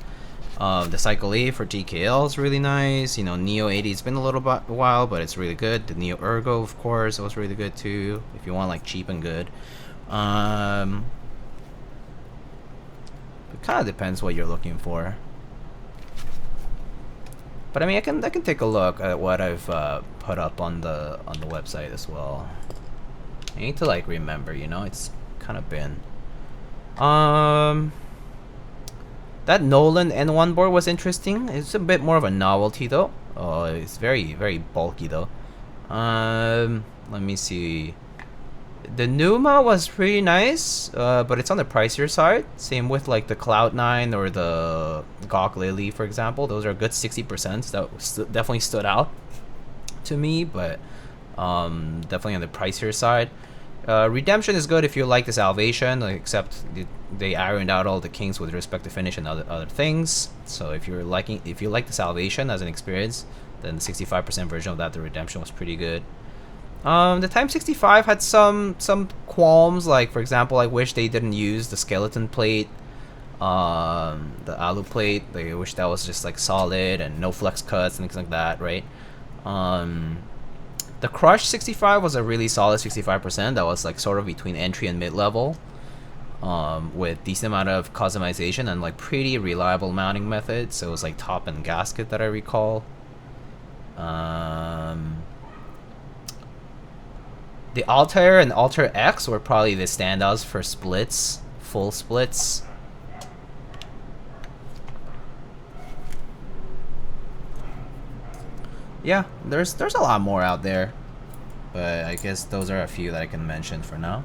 The Cycle A for TKL is really nice. You know, Neo 80, it's been a little while, but it's really good. The Neo Ergo, of course, was really good too, if you want like cheap and good. It kind of depends what you're looking for. But I mean, I can take a look at what I've put up on the website as well. I need to like remember, you know, it's kind of been. That Nolan N1 board was interesting. It's a bit more of a novelty though. Oh, it's very, very bulky though. Let me see. The Numa was pretty nice, but it's on the pricier side. Same with like the Cloud9 or the Gawk Lily, for example. Those are good 60%. That definitely stood out to me, but definitely on the pricier side. Redemption is good if you like the Salvation, except they ironed out all the kinks with respect to finish and other things. So if you like the Salvation as an experience, then the 65% version of that, the Redemption, was pretty good. The Time 65 had some qualms, like for example, I wish they didn't use the skeleton plate, the alu plate. They wish that was just like solid and no flex cuts and things like that, right? The Crush 65 was a really solid 65%. That was like sort of between entry and mid-level, with decent amount of customization and like pretty reliable mounting methods. So it was like top and gasket that I recall. The Altair and Altair X were probably the standouts for splits, full splits. Yeah, there's a lot more out there, but I guess those are a few that I can mention for now.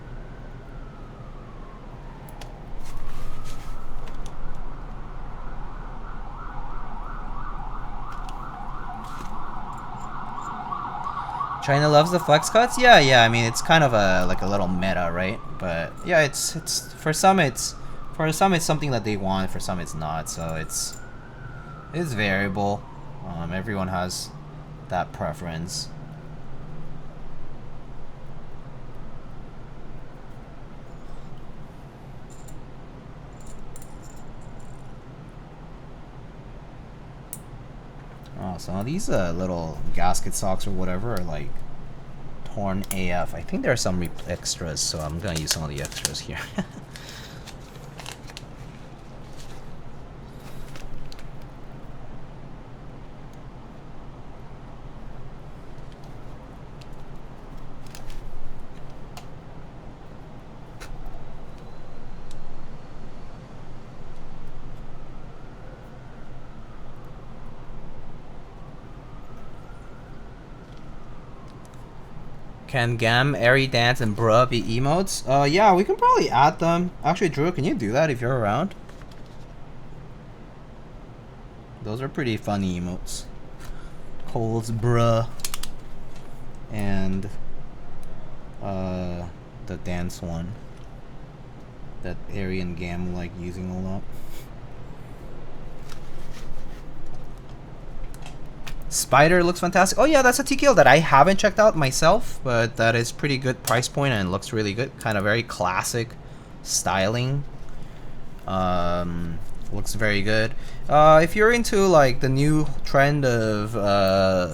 China loves the flex cuts. Yeah. I mean, it's kind of a like a little meta, right? But yeah, it's for some it's something that they want. For some, it's not. So it's variable. Everyone has that preference. Oh, some of these little gasket socks or whatever are like torn AF. I think there are some extras, so I'm gonna use some of the extras here. Can Gam, Airy Dance, and Bruh be emotes? Yeah, we can probably add them. Actually, Drew, can you do that if you're around? Those are pretty funny emotes. Cole's Bruh. And the dance one that Airy and Gam like using a lot. Spider looks fantastic. Oh yeah, that's a TKL that I haven't checked out myself, but that is pretty good price point and looks really good. Kind of very classic styling. Looks very good. If you're into like the new trend of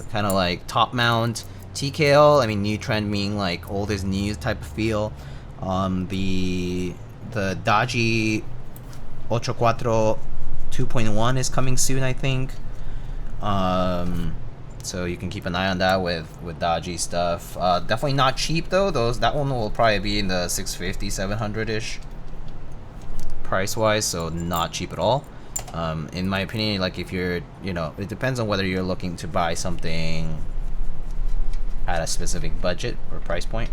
kind of like top mount TKL, I mean new trend meaning like old is new type of feel. The Daji 84 2.1 is coming soon, I think. So you can keep an eye on that with dodgy stuff. Definitely not cheap though. That one will probably be in the 650, 700-ish price wise, so not cheap at all. In my opinion, like if you're, you know, it depends on whether you're looking to buy something at a specific budget or price point.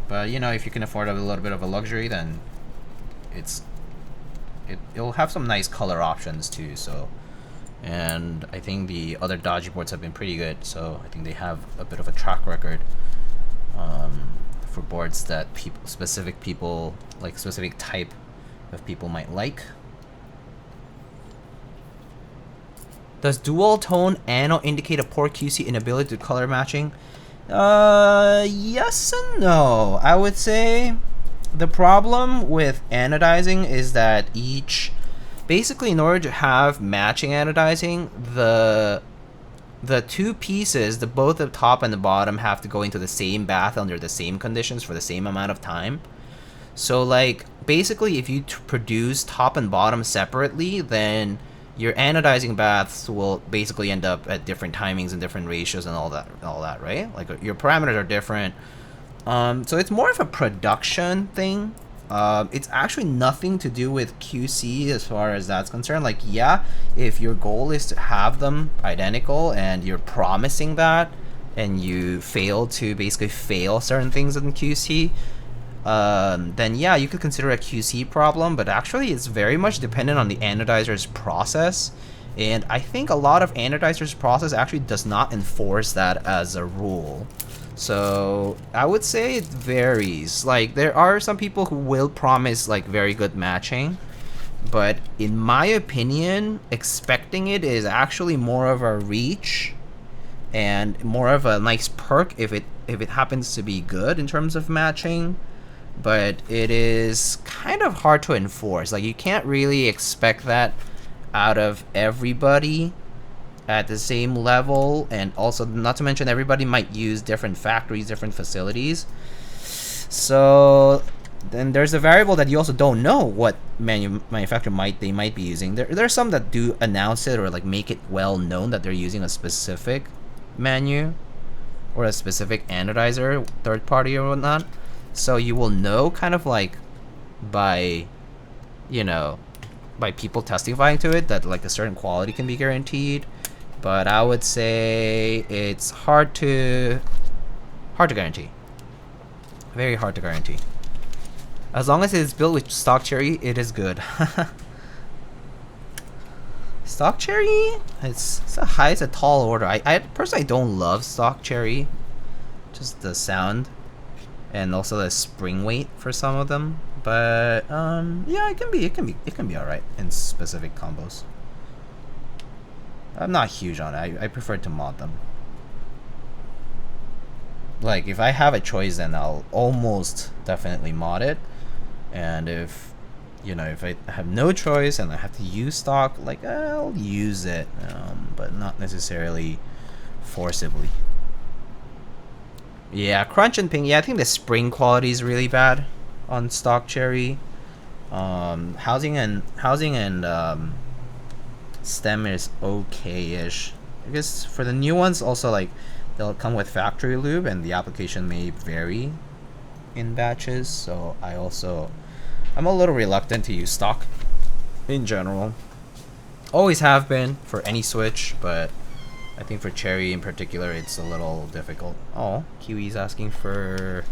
But you know, if you can afford a little bit of a luxury, then it'll have some nice color options too. So, and I think the other dodgy boards have been pretty good. So I think they have a bit of a track record for boards that specific type of people might like. Does dual tone ano indicate a poor QC inability to color matching? Yes and no. I would say the problem with anodizing is that basically in order to have matching anodizing, the two pieces, both the top and the bottom, have to go into the same bath under the same conditions for the same amount of time. So like basically if you produce top and bottom separately, then your anodizing baths will basically end up at different timings and different ratios and all that, right? Like your parameters are different. So it's more of a production thing. It's actually nothing to do with QC as far as that's concerned. Like, yeah, if your goal is to have them identical and you're promising that, and you fail to basically fail certain things in QC, then yeah, you could consider a QC problem, but actually it's very much dependent on the anodizer's process. And I think a lot of anodizer's process actually does not enforce that as a rule. So I would say it varies. Like there are some people who will promise like very good matching, but in my opinion, expecting it is actually more of a reach and more of a nice perk if it happens to be good in terms of matching. But it is kind of hard to enforce. Like you can't really expect that out of everybody at the same level, and also not to mention everybody might use different factories, different facilities. So then there's a variable that you also don't know what manufacturer might be using. There's some that do announce it or like make it well known that they're using a specific manu or a specific anodizer, third party or whatnot. So you will know kind of like by, you know, by people testifying to it that like a certain quality can be guaranteed. But I would say it's hard to guarantee. Very hard to guarantee. As long as it's built with stock cherry, it is good. Stock cherry? It's a tall order. I personally don't love stock cherry. Just the sound. And also the spring weight for some of them. But yeah, it can be alright in specific combos. I'm not huge on it. I prefer to mod them. Like, if I have a choice, then I'll almost definitely mod it. And if, you know, if I have no choice and I have to use stock, like, I'll use it. But not necessarily forcibly. Yeah, crunch and ping. Yeah, I think the spring quality is really bad on stock cherry. Housing and stem is okay-ish. I guess for the new ones, also like they'll come with factory lube, and the application may vary in batches. So I'm a little reluctant to use stock in general. Always have been for any switch, but I think for cherry in particular, it's a little difficult. Oh, Kiwi's asking for.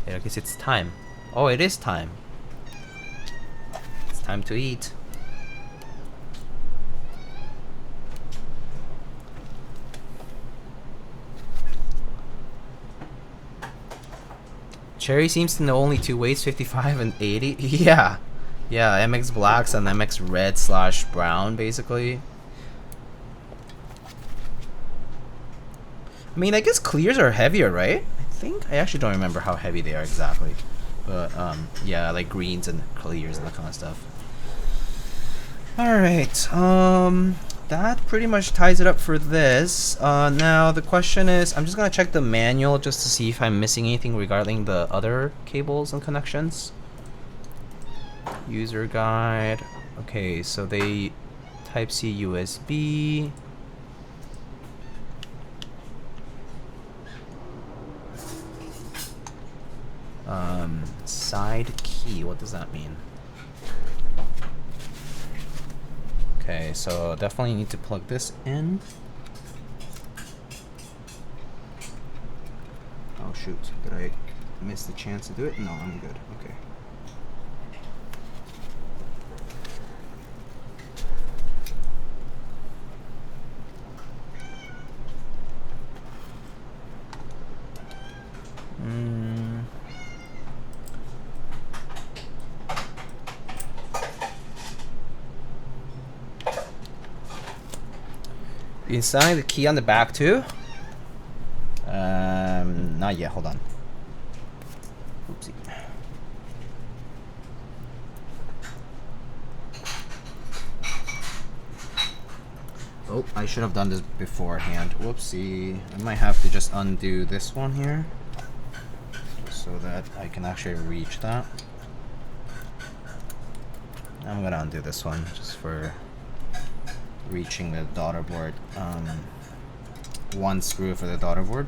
Yeah, I guess it's time. Oh, it is time. It's time to eat. Cherry seems to know only two weights, 55 and 80. Yeah. Yeah, MX blacks and MX red / brown, basically. I mean, I guess clears are heavier, right? I actually don't remember how heavy they are exactly. But, yeah, like greens and clears and that kind of stuff. Alright, that pretty much ties it up for this. Now the question is, I'm just gonna check the manual just to see if I'm missing anything regarding the other cables and connections. User guide. Okay, so they Type-C USB. Side key, what does that mean? Okay, so definitely need to plug this in. Oh shoot, did I miss the chance to do it? No, I'm good, okay. You installing the key on the back too? Not yet. Hold on. Oopsie. Oh, I should have done this beforehand. Whoopsie. I might have to just undo this one here, so that I can actually reach that. I'm gonna undo this one just for reaching the daughter board. One screw for the daughter board.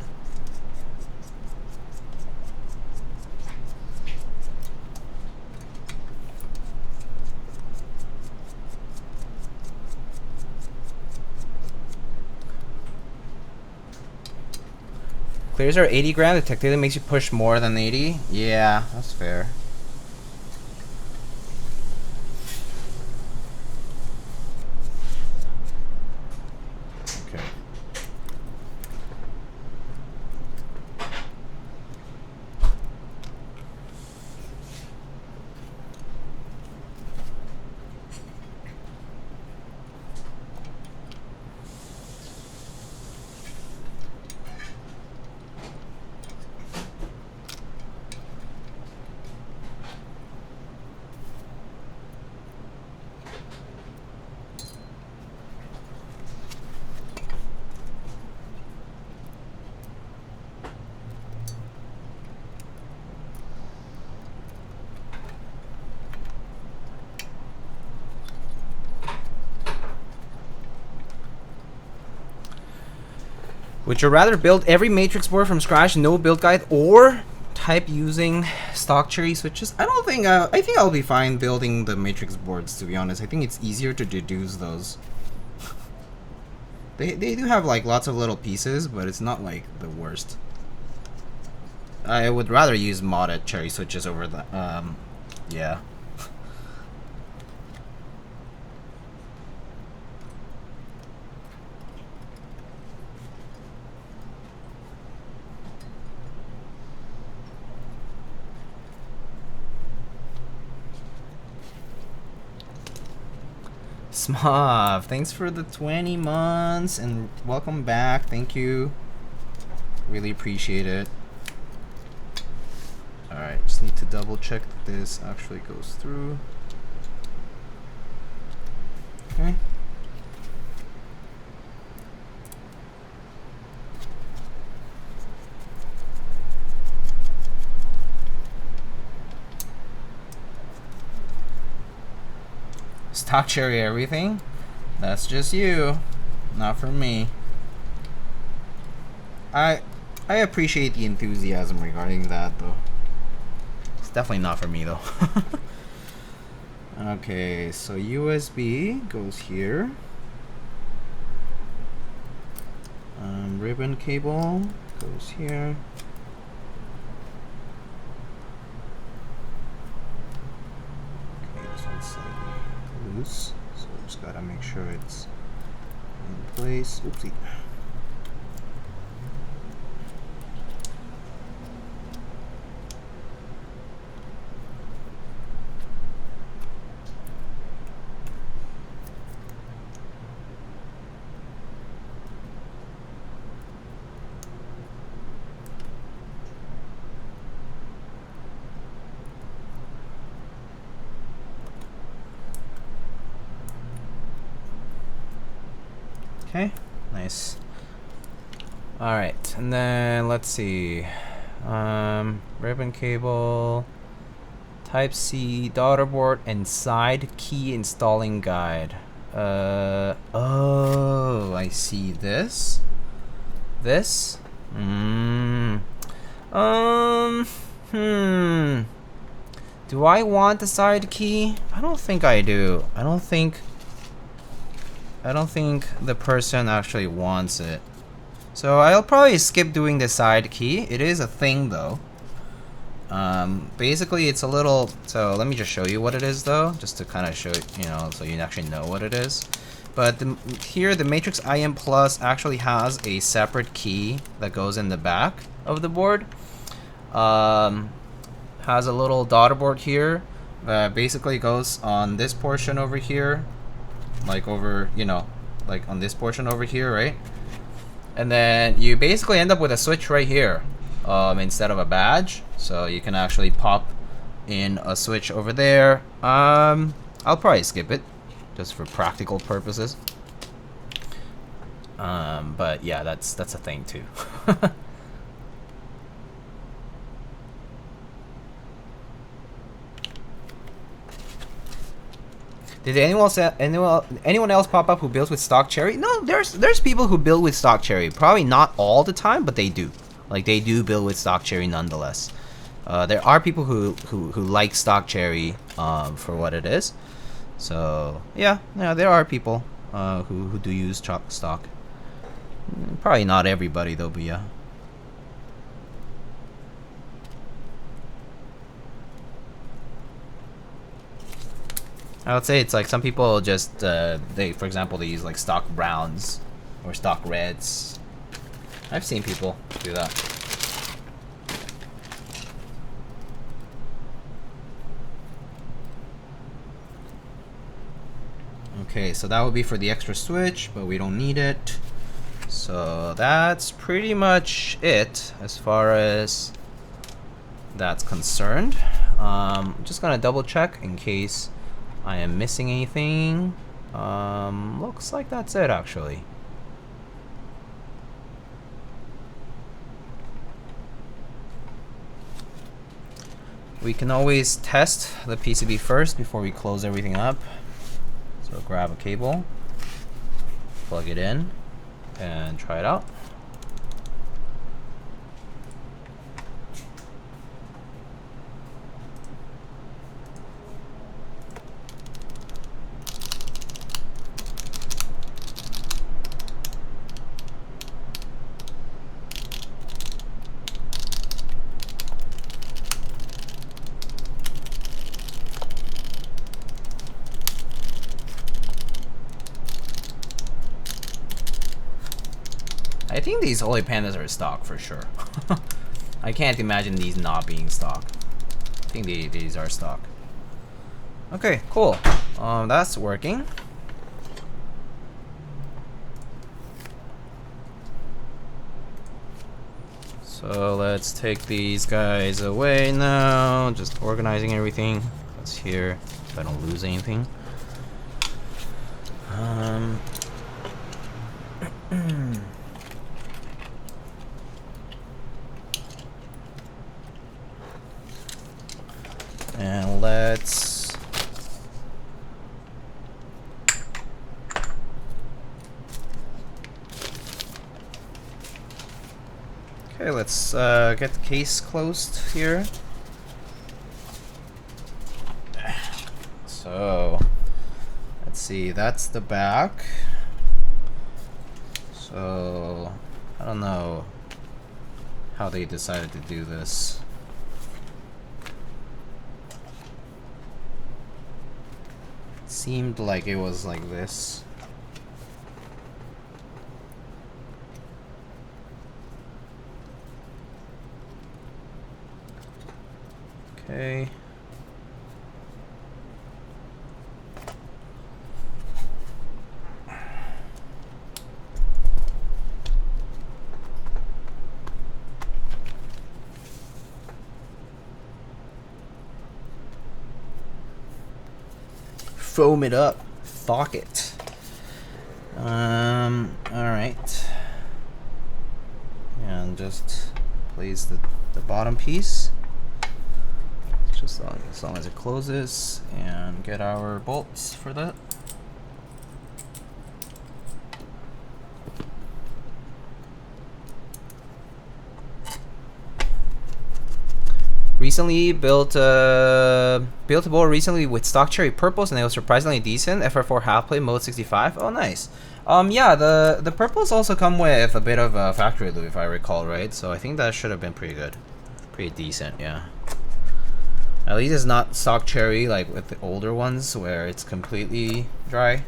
Clears are 80 grand. The technically makes you push more than 80. Yeah, that's fair. Okay. Would you rather build every matrix board from scratch, no build guide, or type using stock cherry switches? I don't think. I think I'll be fine building the matrix boards. To be honest, I think it's easier to deduce those. They do have like lots of little pieces, but it's not like the worst. I would rather use modded cherry switches over the. Yeah. Smav, thanks for the 20 months and welcome back. Thank you. Really appreciate it. Alright, just need to double check that this actually goes through. Okay. Stock cherry everything? That's just you, not for me. I appreciate the enthusiasm regarding that though. It's definitely not for me though. Okay, so USB goes here. Ribbon cable goes here. Okay, this one's slightly loose, so just gotta make sure it's in place. Oopsie. Okay, nice. All right, and then let's see. Ribbon cable, Type C, daughter board, and side key installing guide. Oh, I see this. This. Do I want the side key? I don't think I do. I don't think the person actually wants it. So I'll probably skip doing the side key. It is a thing though. Basically it's a little, so let me just show you what it is though, just to kind of show, you know, so you actually know what it is. But here the Matrix IM Plus actually has a separate key that goes in the back of the board. Has a little daughter board here that basically goes on this portion over here. Like over, you know, like on this portion over here, right? And then you basically end up with a switch right here, instead of a badge. So you can actually pop in a switch over there. I'll probably skip it, just for practical purposes. But yeah, that's a thing too. Did anyone else pop up who builds with stock cherry? No, there's people who build with stock cherry. Probably not all the time, but they do. Like, they do build with stock cherry nonetheless. There are people who like stock cherry for what it is. So yeah, there are people who do use stock. Probably not everybody though, but yeah. I would say it's like some people just for example, they use like stock browns or stock reds. I've seen people do that. Okay, so that would be for the extra switch, but we don't need it. So that's pretty much it as far as that's concerned. I'm just gonna double check in case I am missing anything. Looks like that's it actually. We can always test the PCB first before we close everything up. So grab a cable, plug it in, and try it out. I think these holy pandas are stock for sure. I can't imagine these not being stock. I think these are stock. Okay, cool. That's working. So let's take these guys away now. Just organizing everything that's here so I don't lose anything. And let's get the case closed here. So let's see, that's the back. So I don't know how they decided to do this. Seemed like it was like this. Okay. Foam it up, fuck it. Alright. And just place the bottom piece. Just as long as it closes, and get our bolts for that. Recently built a board recently with stock cherry purples, and it was surprisingly decent. FR4 half plate mode 65. Oh, nice. Yeah, the purples also come with a bit of a factory lube, if I recall right. So I think that should have been pretty good, pretty decent. Yeah. At least it's not stock cherry like with the older ones where it's completely dry.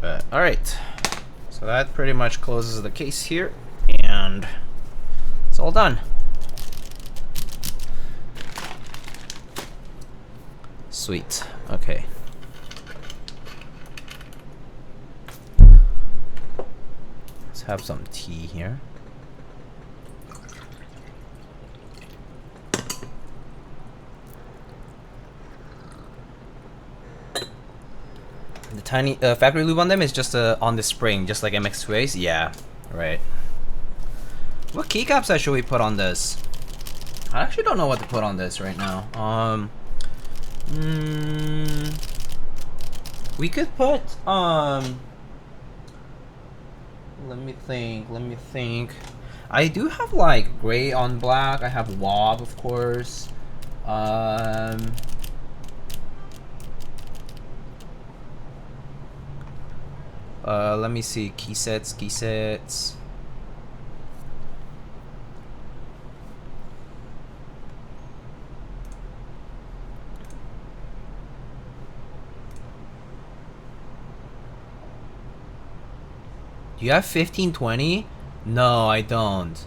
But alright. So that pretty much closes the case here, and it's all done. Sweet. Okay. Let's have some tea here. The tiny factory lube on them is just on the spring, just like MX2A's. Yeah, right. What keycaps should we put on this? I actually don't know what to put on this right now. We could put let me think. I do have like gray on black. I have WoB, of course. Let me see. Key sets. Do you have 1520? No, I don't.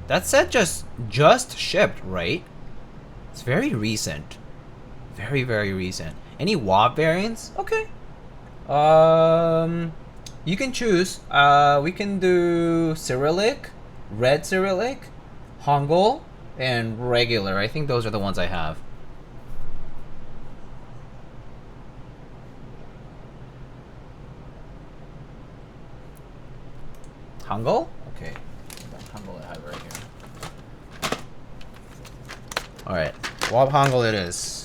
That set just shipped, right? It's very recent. Very recent. Any WoB variants? Okay. You can choose. We can do Cyrillic, Red Cyrillic, Hangul, and regular. I think those are the ones I have. Hangul? Okay. Hangul I have right here. Alright. WoB Hangul it is.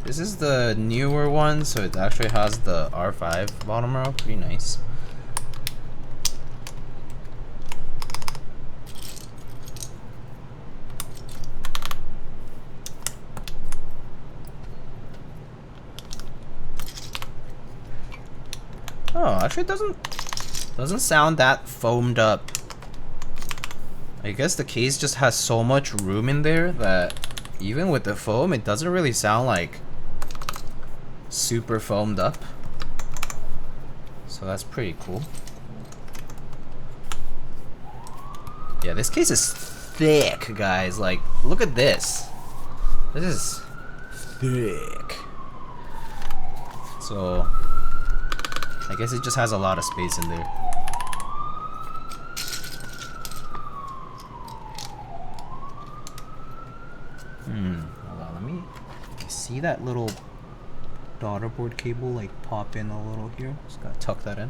This is the newer one, so it actually has the R5 bottom row. Pretty nice. Oh, actually it doesn't sound that foamed up. I guess the case just has so much room in there that even with the foam, it doesn't really sound like super foamed up. So that's pretty cool. Yeah, this case is thick, guys. Like, look at this. This is thick. So I guess it just has a lot of space in there. Hold on, let me see that little daughter board cable like pop in a little here. Just gotta tuck that in.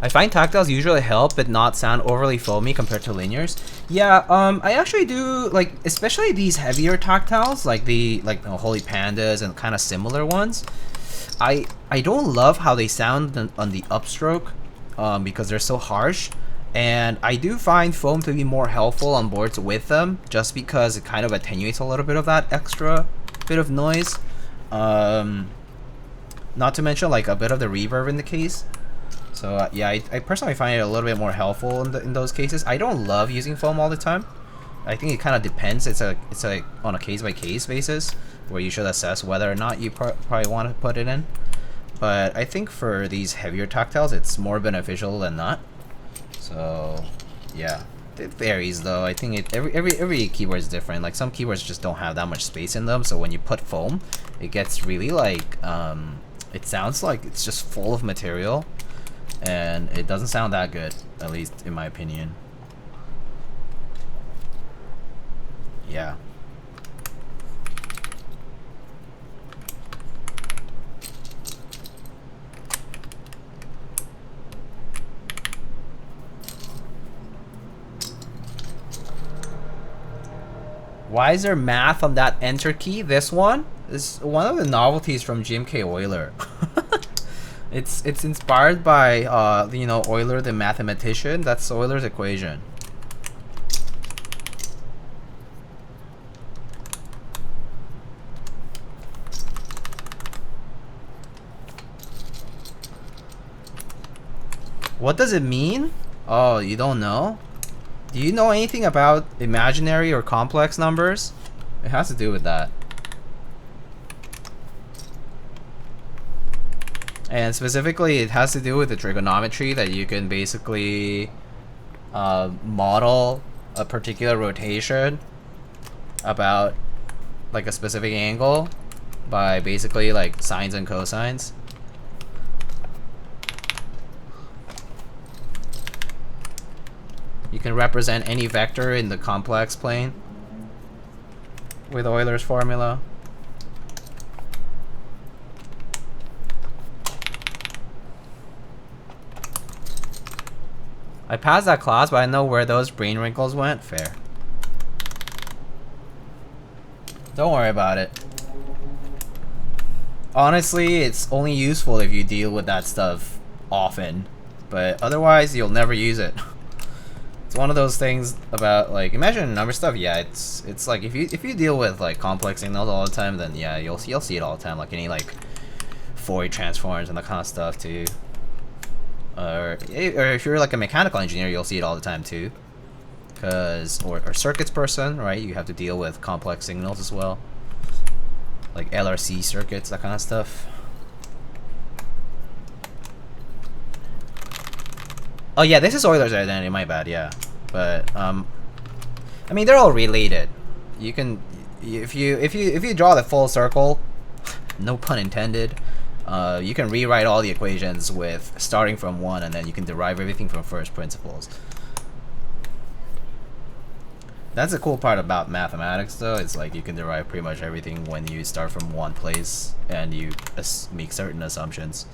I find tactiles usually help but not sound overly foamy compared to linears. Yeah, I actually do like, especially these heavier tactiles, like the Holy Pandas and kind of similar ones. I don't love how they sound on the upstroke because they're so harsh, and I do find foam to be more helpful on boards with them just because it kind of attenuates a little bit of that extra bit of noise. Not to mention like a bit of the reverb in the case. So yeah, I personally find it a little bit more helpful in those cases. I don't love using foam all the time. I think it kind of depends. It's like on a case-by-case basis where you should assess whether or not you probably want to put it in. But I think for these heavier tactiles, it's more beneficial than not. So yeah, it varies though. I think every keyboard is different. Like some keyboards just don't have that much space in them, so when you put foam, it gets really like it sounds like it's just full of material, and it doesn't sound that good, at least in my opinion. Yeah. Why is there math on that enter key? This one is one of the novelties from GMK Euler. It's inspired by you know, Euler the mathematician. That's Euler's equation. What does it mean? Oh, you don't know? Do you know anything about imaginary or complex numbers? It has to do with that. And specifically, it has to do with the trigonometry that you can basically model a particular rotation about like a specific angle by basically like sines and cosines. You can represent any vector in the complex plane with Euler's formula. I passed that class, but I know where those brain wrinkles went. Fair. Don't worry about it. Honestly, it's only useful if you deal with that stuff often, but otherwise you'll never use it. It's one of those things about like imaginary number stuff. Yeah, it's like if you deal with like complex signals all the time, then yeah, you'll see it all the time, like any like Fourier transforms and that kind of stuff too. Or if you're like a mechanical engineer, you'll see it all the time too. Or circuits person, right? You have to deal with complex signals as well, like LRC circuits, that kind of stuff. Oh yeah, this is Euler's identity. My bad. Yeah, but I mean they're all related. You can if you draw the full circle, no pun intended. You can rewrite all the equations with starting from 1, and then you can derive everything from first principles. That's the cool part about mathematics, though. It's like you can derive pretty much everything when you start from one place and you make certain assumptions.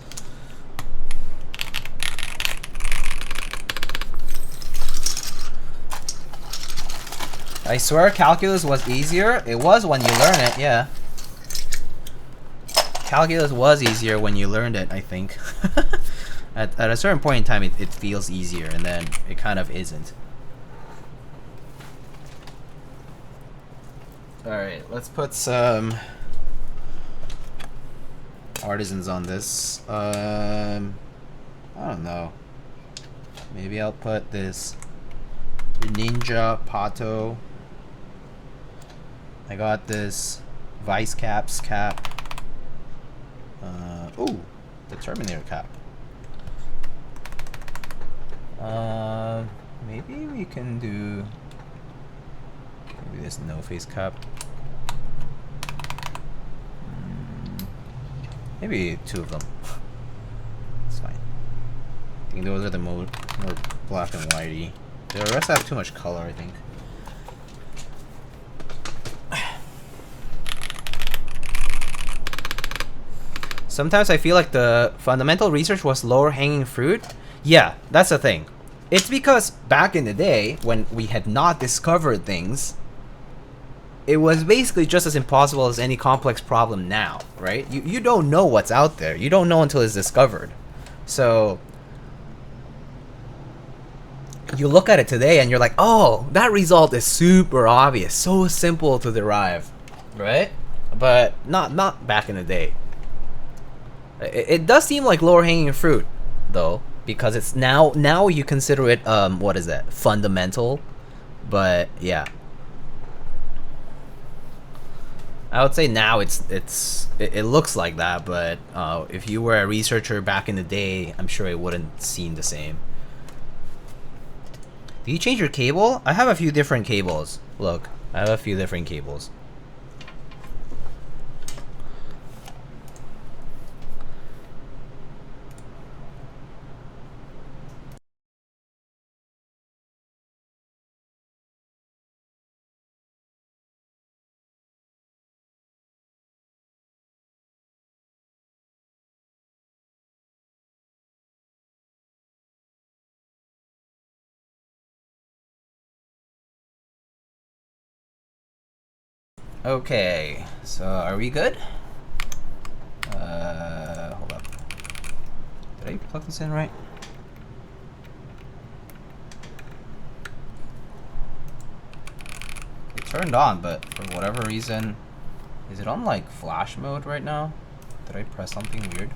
I swear calculus was easier. It was when you learn it, yeah. Calculus was easier when you learned it, I think. At a certain point in time, it feels easier, and then it kind of isn't. Alright, let's put some artisans on this. I don't know. Maybe I'll put this Ninja Pato. I got this Vice Caps cap. Ooh, the Terminator cap. Maybe we can do maybe this no face cap. Maybe 2 of them. It's fine. I think those are the more black and whitey. The rest have too much color, I think. Sometimes I feel like the fundamental research was lower hanging fruit. Yeah, that's the thing. It's because back in the day, when we had not discovered things, it was basically just as impossible as any complex problem now, right? You don't know what's out there. You don't know until it's discovered. So you look at it today and you're like, oh, that result is super obvious, so simple to derive, right? But not back in the day. It does seem like lower hanging fruit, though, because it's now you consider it what is that, fundamental? But yeah, I would say now it looks like that, but if you were a researcher back in the day, I'm sure it wouldn't seem the same. Do you change your cable? I have a few different cables. Look, I have a few different cables. Okay, so are we good? Hold up. Did I plug this in right? It turned on, but for whatever reason, is it on like flash mode right now? Did I press something weird?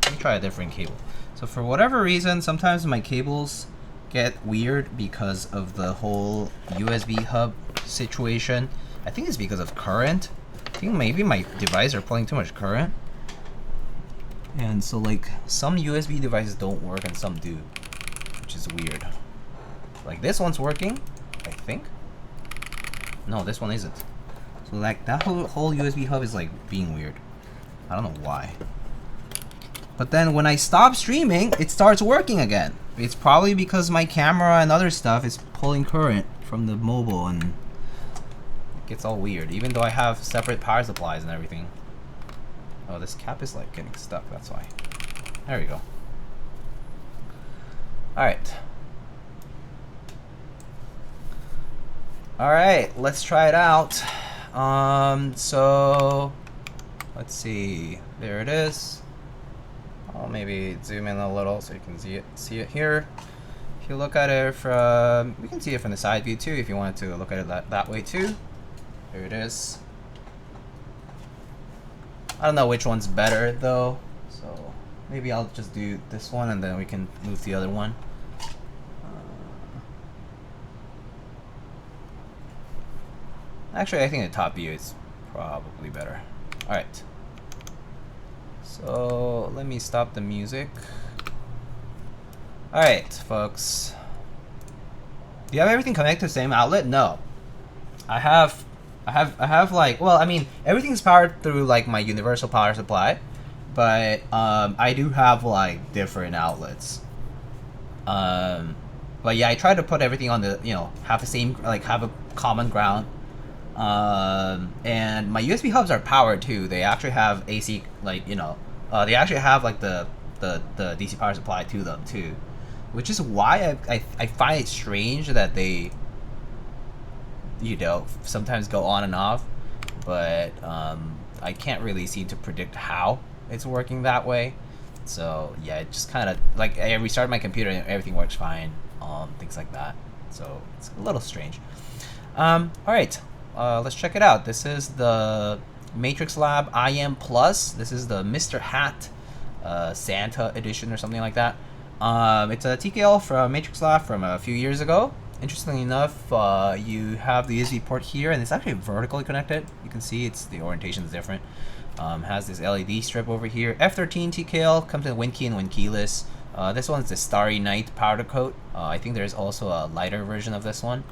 Let me try a different cable. So for whatever reason, sometimes my cables get weird because of the whole USB hub situation. I think it's because of current. I think maybe my device are pulling too much current. And so like some USB devices don't work and some do, which is weird. Like this one's working, I think. No, this one isn't. So like that whole USB hub is like being weird. I don't know why. But then when I stop streaming, it starts working again. It's probably because my camera and other stuff is pulling current from the mobile and it gets all weird. Even though I have separate power supplies and everything. Oh, this cap is like getting stuck, that's why. There we go. Alright. Alright, let's try it out. So let's see. There it is. I'll maybe zoom in a little so you can see it here. If you look at it from, we can see it from the side view too if you wanted to look at it that way too. There it is. I don't know which one's better though, so maybe I'll just do this one and then we can move to the other one. Actually, I think the top view is probably better. Alright. So let me stop the music. Alright, folks. Do you have everything connected to the same outlet? No. I have like, well, I mean, everything's powered through like my universal power supply, but I do have like different outlets. But yeah, I try to put everything on the, you know, have the same, like have a common ground. And my USB hubs are powered too. They actually have AC, like, you know, they actually have like the DC power supply to them too, which is why I find it strange that they, you know, sometimes go on and off, but I can't really seem to predict how it's working that way. So yeah, it just kind of like I restarted my computer and everything works fine, things like that. So it's a little strange. All right, let's check it out. This is the Matrix Lab IM Plus. This is the Mr. Hat Santa edition or something like that. It's a TKL from Matrix Lab from a few years ago. Interestingly enough, you have the USB port here, and it's actually vertically connected. You can see it's the orientation is different. Has this LED strip over here. F13 TKL comes in WinKey and WinKeyless. This one's the Starry Night powder coat. I think there's also a lighter version of this one.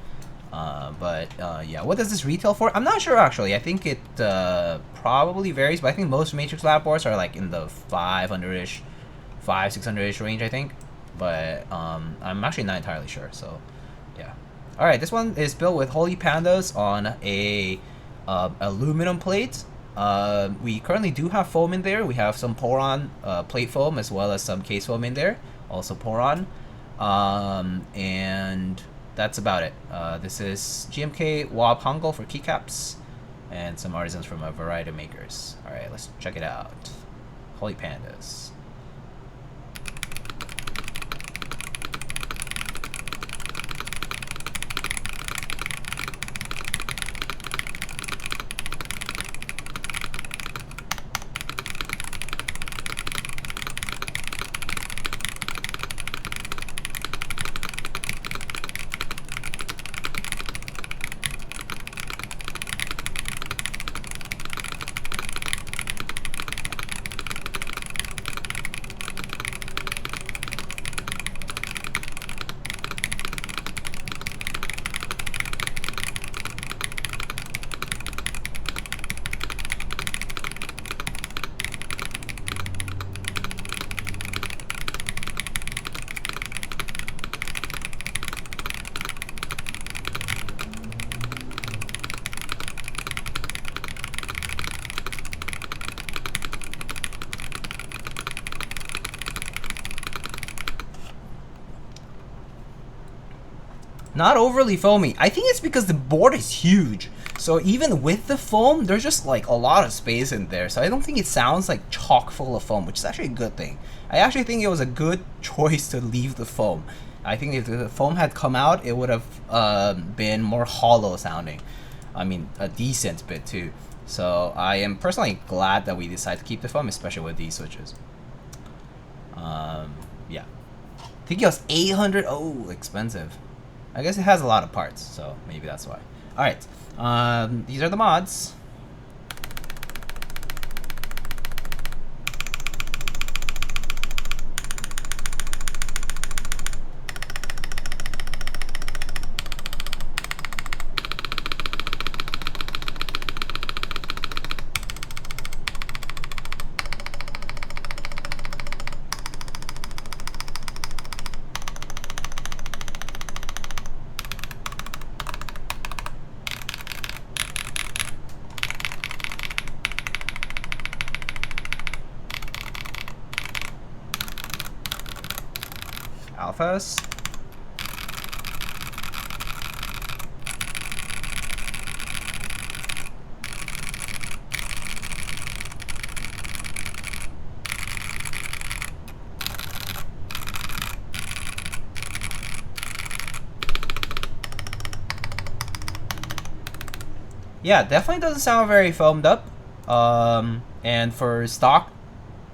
Yeah, what does this retail for? I'm not sure actually. I think it probably varies, but I think most Matrix Lab boards are like in the 500-ish, 600-ish range, I think. But I'm actually not entirely sure. So. Yeah. All right. This one is built with Holy Pandas on a aluminum plate. We currently do have foam in there. We have some Poron plate foam as well as some case foam in there. Also Poron. And that's about it. This is GMK WoB Hangul for Keycaps and some artisans from a variety of makers. All right. Let's check it out. Holy Pandas. Not overly foamy. I think it's because the board is huge. So even with the foam, there's just like a lot of space in there. So I don't think it sounds like chock full of foam, which is actually a good thing. I actually think it was a good choice to leave the foam. I think if the foam had come out, it would have been more hollow sounding. I mean, a decent bit too. So I am personally glad that we decided to keep the foam, especially with these switches. think it was 800. Oh, expensive. I guess it has a lot of parts, so maybe that's why. All right, these are the mods. Alphas. Yeah, definitely doesn't sound very foamed up. And for stock,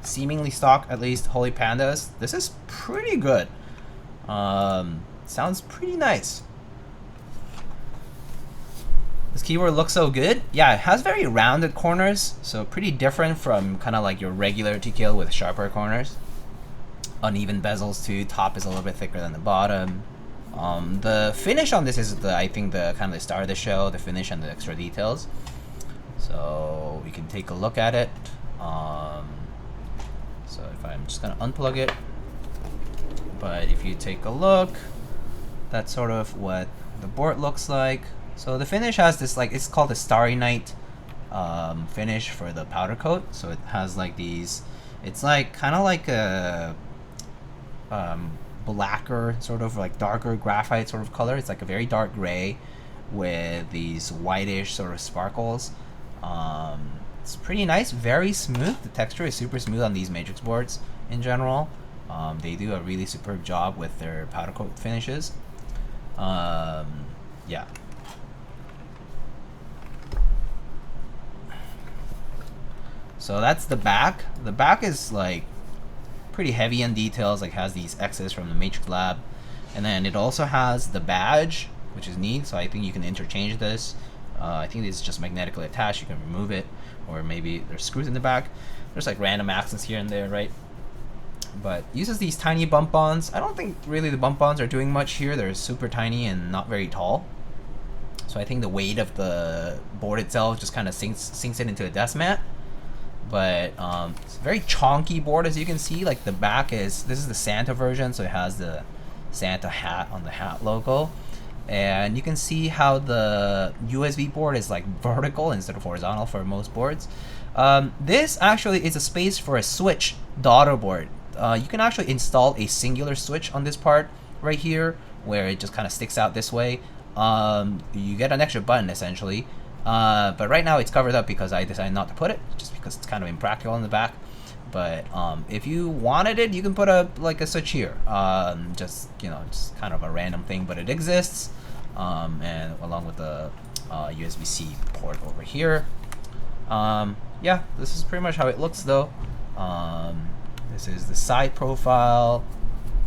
seemingly stock, at least Holy Pandas, this is pretty good. Sounds pretty nice. This keyboard looks so good. Yeah, it has very rounded corners, so pretty different from kind of like your regular TKL with sharper corners. Uneven bezels too. Top is a little bit thicker than the bottom. The finish on this is I think the kind of the star of the show, the finish and the extra details. So we can take a look at it. So if I'm just gonna unplug it, but if you take a look, that's sort of what the board looks like. So the finish has this, like, it's called the Starry Night finish for the powder coat. So it has like these, it's like kind of like a blacker, sort of like darker graphite sort of color. It's like a very dark gray with these whitish sort of sparkles. It's pretty nice, very smooth. The texture is super smooth on these matrix boards in general. They do a really superb job with their powder coat finishes. Yeah. So that's the back. The back is like pretty heavy in details, like has these X's from the Matrix Lab. And then it also has the badge, which is neat. So I think you can interchange this. I think this is just magnetically attached. You can remove it, or maybe there's screws in the back. There's like random accents here and there, right? But uses these tiny bump bonds. I don't think really the bump bonds are doing much here. They're super tiny and not very tall. So I think the weight of the board itself just kind of sinks it into a desk mat. But it's a very chonky board, as you can see. Like the back is, this is the Santa version, so it has the Santa hat on the hat logo. And you can see how the USB board is like vertical instead of horizontal for most boards. This actually is a space for a switch daughter board. You can actually install a singular switch on this part right here, where it just kind of sticks out this way. You get an extra button essentially, but right now it's covered up because I decided not to put it, just because it's kind of impractical in the back. But if you wanted it, you can put a switch here. Just, you know, just kind of a random thing, but it exists. And along with the USB-C port over here. Yeah, this is pretty much how it looks though. This is the side profile.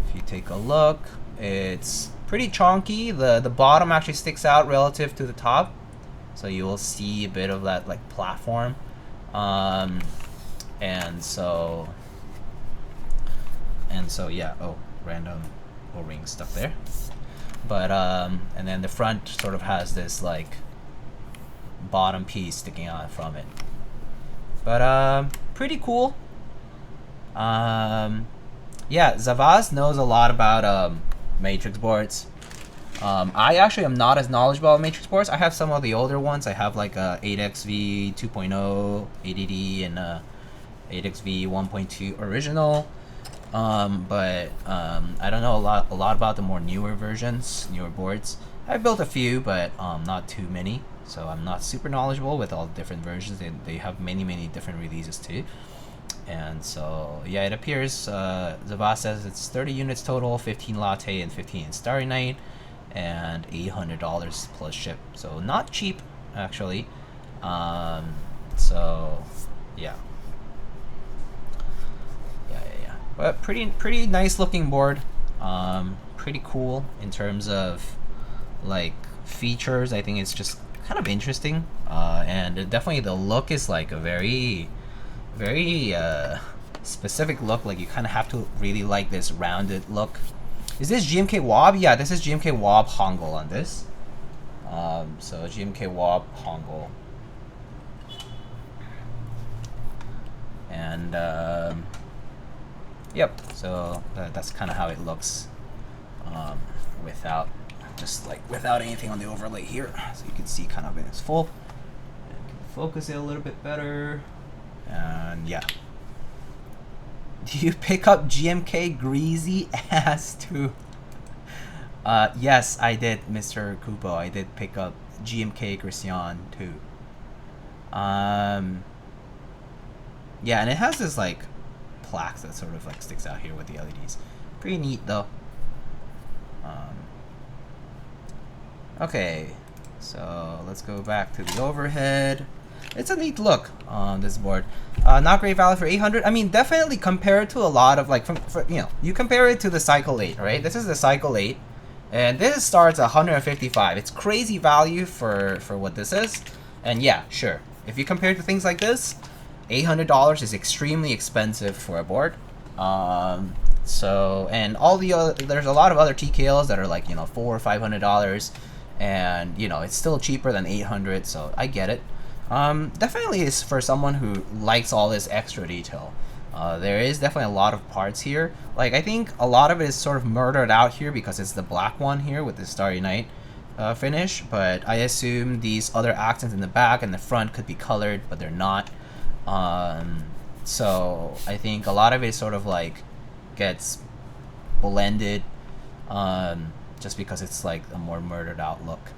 If you take a look, it's pretty chonky. The bottom actually sticks out relative to the top, so you will see a bit of that like platform. And so yeah. Oh, random O-ring stuff there. But and then the front sort of has this like bottom piece sticking out from it. But pretty cool. Yeah, Zavaz knows a lot about matrix boards. I actually am not as knowledgeable about matrix boards. I have some of the older ones. I have like a 8XV 2.0 ADD and 8XV 1.2 original. But I don't know a lot about the more newer versions, newer boards. I've built a few, but not too many. So I'm not super knowledgeable with all the different versions. They have many different releases too. And so yeah, it appears Zavaz says it's 30 units total, 15 latte and 15 Starry Night, and $800 plus ship. So not cheap actually. So yeah. But pretty nice looking board. Pretty cool in terms of like features. I think it's just kind of interesting, and definitely the look is like a very specific look. Like you kind of have to really like this rounded look. Is this GMK WoB? Yeah, this is GMK WoB Hangul on this. So GMK WoB Hangul. And yep, so that's kind of how it looks without anything on the overlay here. So you can see kind of in its full. And you can focus it a little bit better. And yeah. Do you pick up GMK Greasy Ass too? Yes, I did, Mr. Kupo. I did pick up GMK Christian too. Yeah, and it has this like plaque that sort of like sticks out here with the LEDs. Pretty neat though. Okay, so let's go back to the overhead. It's a neat look on this board. Not great value for 800. I mean, definitely compared to a lot of like, you compare it to the Cycle 8, right? This is the Cycle 8, and this starts at 155. It's crazy value for what this is. And yeah, sure. If you compare it to things like this, $800 is extremely expensive for a board. So, and all the other, there's a lot of other TKLs that are like, $400 or $500, and it's still cheaper than 800. So I get it. Definitely is for someone who likes all this extra detail. There is definitely a lot of parts here. Like, I think a lot of it is sort of murdered out here because it's the black one here with the Starry Night finish, but I assume these other accents in the back and the front could be colored, but they're not. So I think a lot of it sort of like gets blended just because it's like a more murdered out look.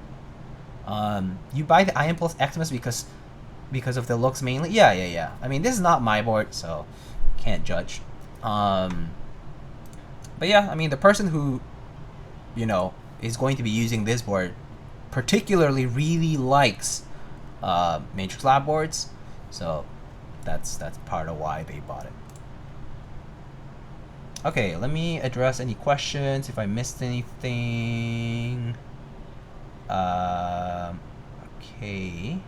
You buy the Iron Plus Xmas because of the looks mainly? Yeah. I mean, this is not my board, so can't judge. But yeah, I mean, the person who, is going to be using this board particularly really likes Matrix Lab boards, so that's part of why they bought it. Okay, let me address any questions if I missed anything. Okay.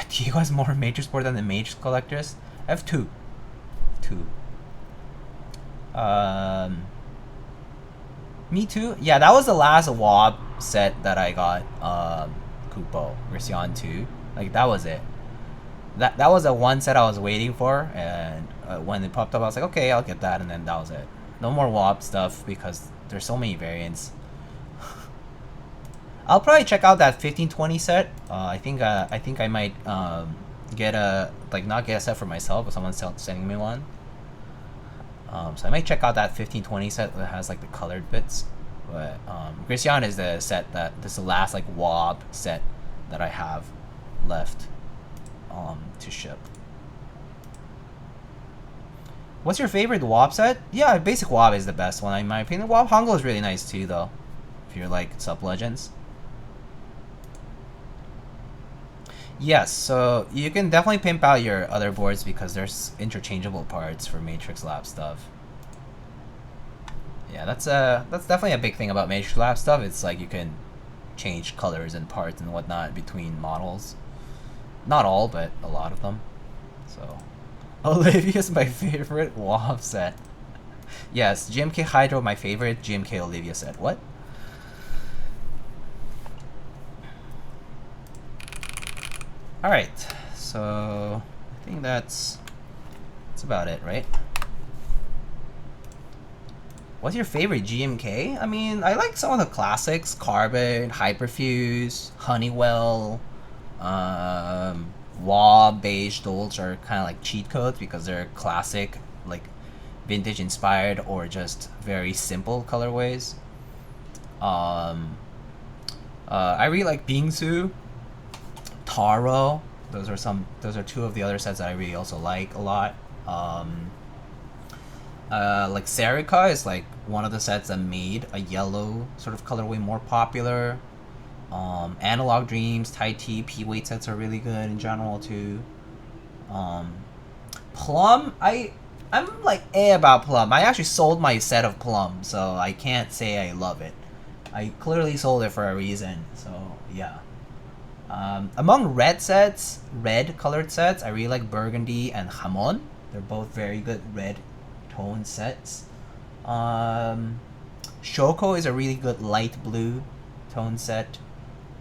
Diego has more Matrix board than the Matrix collectors. I have two. Me too. Yeah, that was the last WoB set that I got. Kupo, Rission 2. Like, that was it. That was the one set I was waiting for, and when it popped up, I was like, okay, I'll get that, and then that was it. No more WoB stuff because there's so many variants. I'll probably check out that 1520 set. I think I might get not get a set for myself, but someone's sending me one. So I might check out that 1520 set that has like the colored bits. But Christian is the set this is the last like WoB set that I have left to ship. What's your favorite WoB set? Yeah, basic WoB is the best one in my opinion. WoB Hangul is really nice too though, if you're like sub legends. Yes, so you can definitely pimp out your other boards because there's interchangeable parts for Matrix Lab stuff. Yeah, that's definitely a big thing about Matrix Lab stuff. It's like you can change colors and parts and whatnot between models. Not all, but a lot of them. So, Olivia's my favorite WoB set. Yes, GMK Hydro, my favorite. GMK Olivia set. What? Alright, so I think that's about it, right? What's your favorite GMK? I mean, I like some of the classics. Carbon, Hyperfuse, Honeywell, WoB, Beige, those are kind of like cheat codes because they're classic, like vintage inspired or just very simple colorways. I really like Bingsu, Taro. Those are two of the other sets that I really also like a lot. Like Serica is like one of the sets that made a yellow sort of colorway more popular. Analog Dreams, Tai T, P-Weight sets are really good in general too. Plum, I I'm like about Plum. I actually sold my set of Plum, so I can't say I love it. I clearly sold it for a reason, so yeah. Among red colored sets, I really like Burgundy and Jamon. They're both very good red tone sets. Shoko is a really good light blue tone set.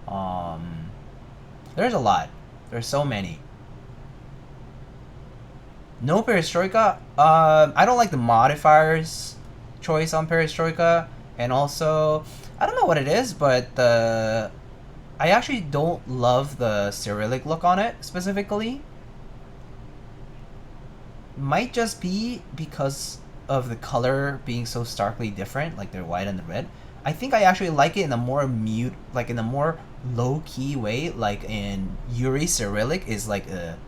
There's a lot. There's so many. No Perestroika. I don't like the modifiers choice on Perestroika, and also I don't know what it is, but I actually don't love the Cyrillic look on it specifically. Might just be because of the color being so starkly different, like the white and the red. I think I actually like it in a more mute, like in a more low-key way, like in Yuri Cyrillic is like a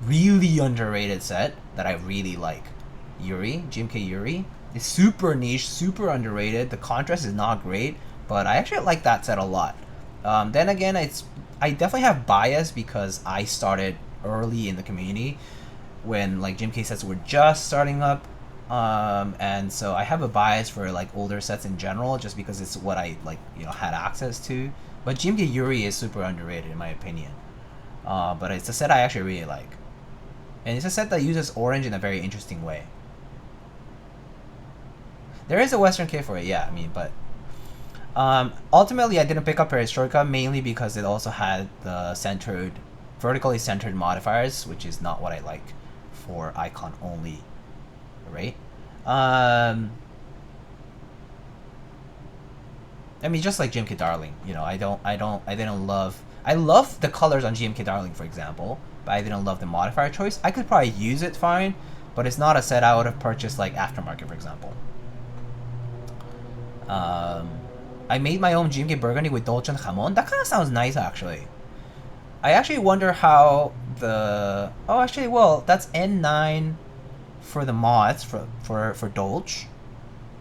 really underrated set that I really like. Yuri, GMK Yuri, is super niche, super underrated. The contrast is not great, but I actually like that set a lot. Then again, I definitely have bias because I started early in the community when like GMK sets were just starting up, and so I have a bias for like older sets in general, just because it's what I like, had access to. But GMK Yuri is super underrated in my opinion. But it's a set I actually really like. And it's a set that uses orange in a very interesting way. There is a Western kit for it, yeah, I mean, but... ultimately, I didn't pick up Perestroika mainly because it also had the vertically centered modifiers, which is not what I like for icon only, right? I mean, just like GMK Darling, I love the colors on GMK Darling, for example, but I didn't love the modifier choice. I could probably use it fine, but it's not a set I would have purchased like Aftermarket, for example. I made my own GMK Burgundy with Dolce and Jamon. That kind of sounds nice, actually. I actually wonder how the... Oh, actually, well, that's N9 for the mods for Dolce.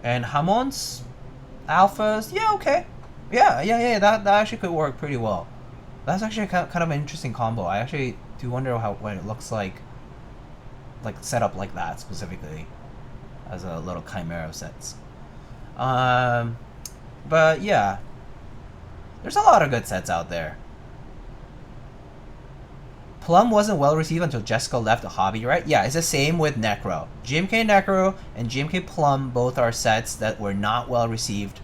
And Jamon's alphas, yeah, okay. Yeah, that actually could work pretty well. That's actually kind of an interesting combo. I actually do wonder what it looks like set up like that, specifically, as a little chimera of sets. But yeah, there's a lot of good sets out there. Plum wasn't well received until Jessica left the hobby, right? Yeah, it's the same with Necro. GMK Necro and GMK Plum both are sets that were not well received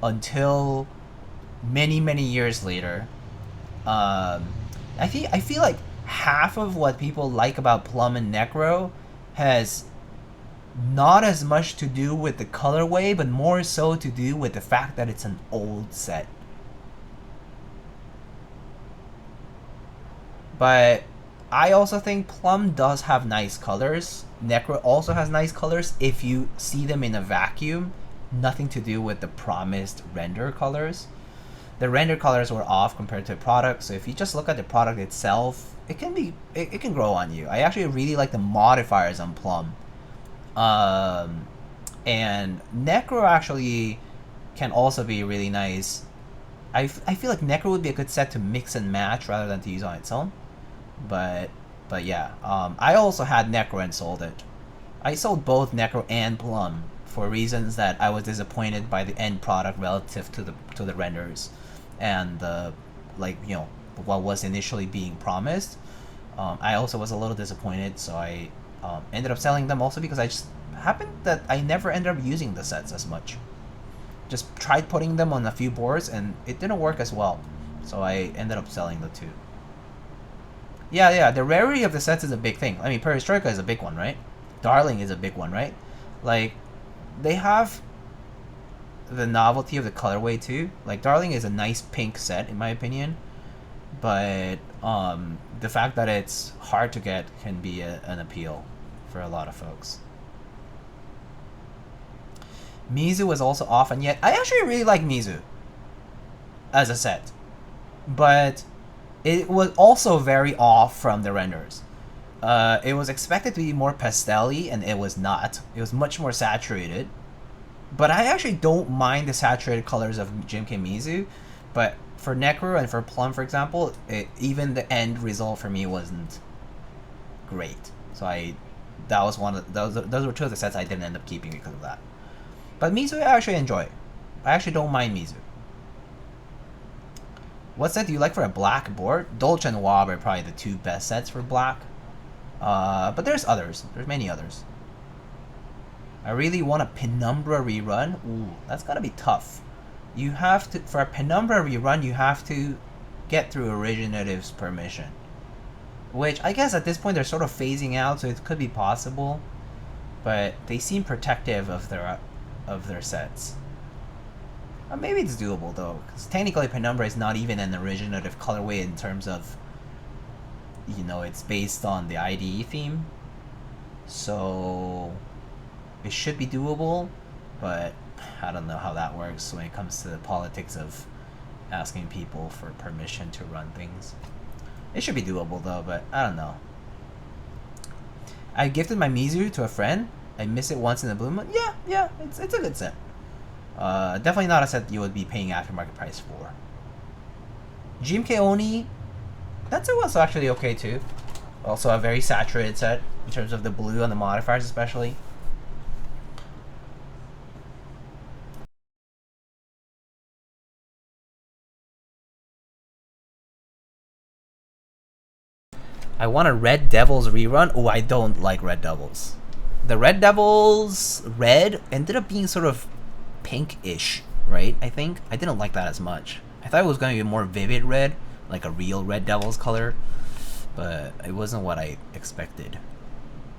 until many years later. I feel like half of what people like about Plum and Necro has not as much to do with the colorway, but more so to do with the fact that it's an old set. But I also think Plum does have nice colors. Necro also has nice colors if you see them in a vacuum. Nothing to do with the promised render colors. The render colors were off compared to the product, so if you just look at the product itself, it can grow on you. I actually really like the modifiers on Plum. And Necro actually can also be really nice. I feel like Necro would be a good set to mix and match rather than to use on its own. But yeah, I also had Necro and sold it. I sold both Necro and Plum for reasons that I was disappointed by the end product relative to the renders and the what was initially being promised. I also was a little disappointed, so I ended up selling them also because I just happened that I never ended up using the sets as much. Just tried putting them on a few boards and it didn't work as well, so I ended up selling the two. Yeah, the rarity of the sets is a big thing. I mean, Perestroika is a big one, right? Darling is a big one, right? Like, they have the novelty of the colorway too. Like, Darling is a nice pink set in my opinion, but the fact that it's hard to get can be an appeal for a lot of folks. Mizu was also off, and yet I actually really like Mizu as a set, but it was also very off from the renders. It was expected to be more pastel-y, and it was not. It was much more saturated. But I actually don't mind the saturated colors of GMK Mizu, but for Necro and for Plum, for example, even the end result for me wasn't great. So I that was one of those were two of the sets I didn't end up keeping because of that. But Mizu, I actually enjoy. I actually don't mind Mizu. What set do you like for a black board? Dolce and WoB are probably the two best sets for black. But there's others. There's many others. I really want a Penumbra rerun. Ooh, that's gotta be tough. You have to, for a Penumbra rerun, you have to get through Originative's permission. Which, I guess at this point they're sort of phasing out, so it could be possible. But they seem protective of their sets. Maybe it's doable though, because technically Penumbra is not even an originative colorway in terms of, you know, it's based on the IDE theme. So it should be doable, but I don't know how that works when it comes to the politics of asking people for permission to run things. It should be doable though, but I don't know. I gifted my Mizu to a friend. I miss it once in a blue moon. Yeah, it's a good set. Definitely not a set you would be paying aftermarket price for. GMK Oni, that set was actually okay too. Also a very saturated set in terms of the blue on the modifiers especially. I want a Red Devils rerun. Oh, I don't like Red Devils. The Red Devils red ended up being sort of pink-ish, right? I think I didn't like that as much. I thought it was going to be more vivid red, like a real Red Devils color, but it wasn't what I expected.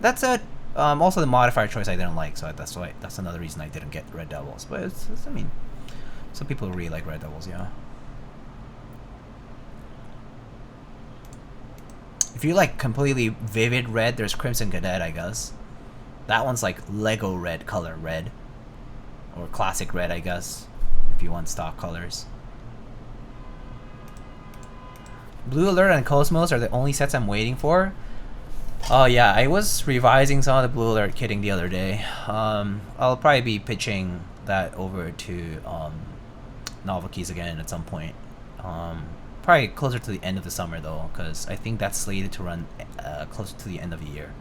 That said, also the modifier choice I didn't like, so that's another reason I didn't get Red Devils. But it's I mean, some people really like Red Devils, yeah. If you like completely vivid red, there's Crimson Cadet, I guess. That one's like Lego red color red. Or classic red, I guess, if you want stock colors. Blue Alert and Cosmos are the only sets I'm waiting for. Oh yeah, I was revising some of the Blue Alert kitting the other day. I'll probably be pitching that over to Novel Keys again at some point. Probably closer to the end of the summer though, because I think that's slated to run closer to the end of the year.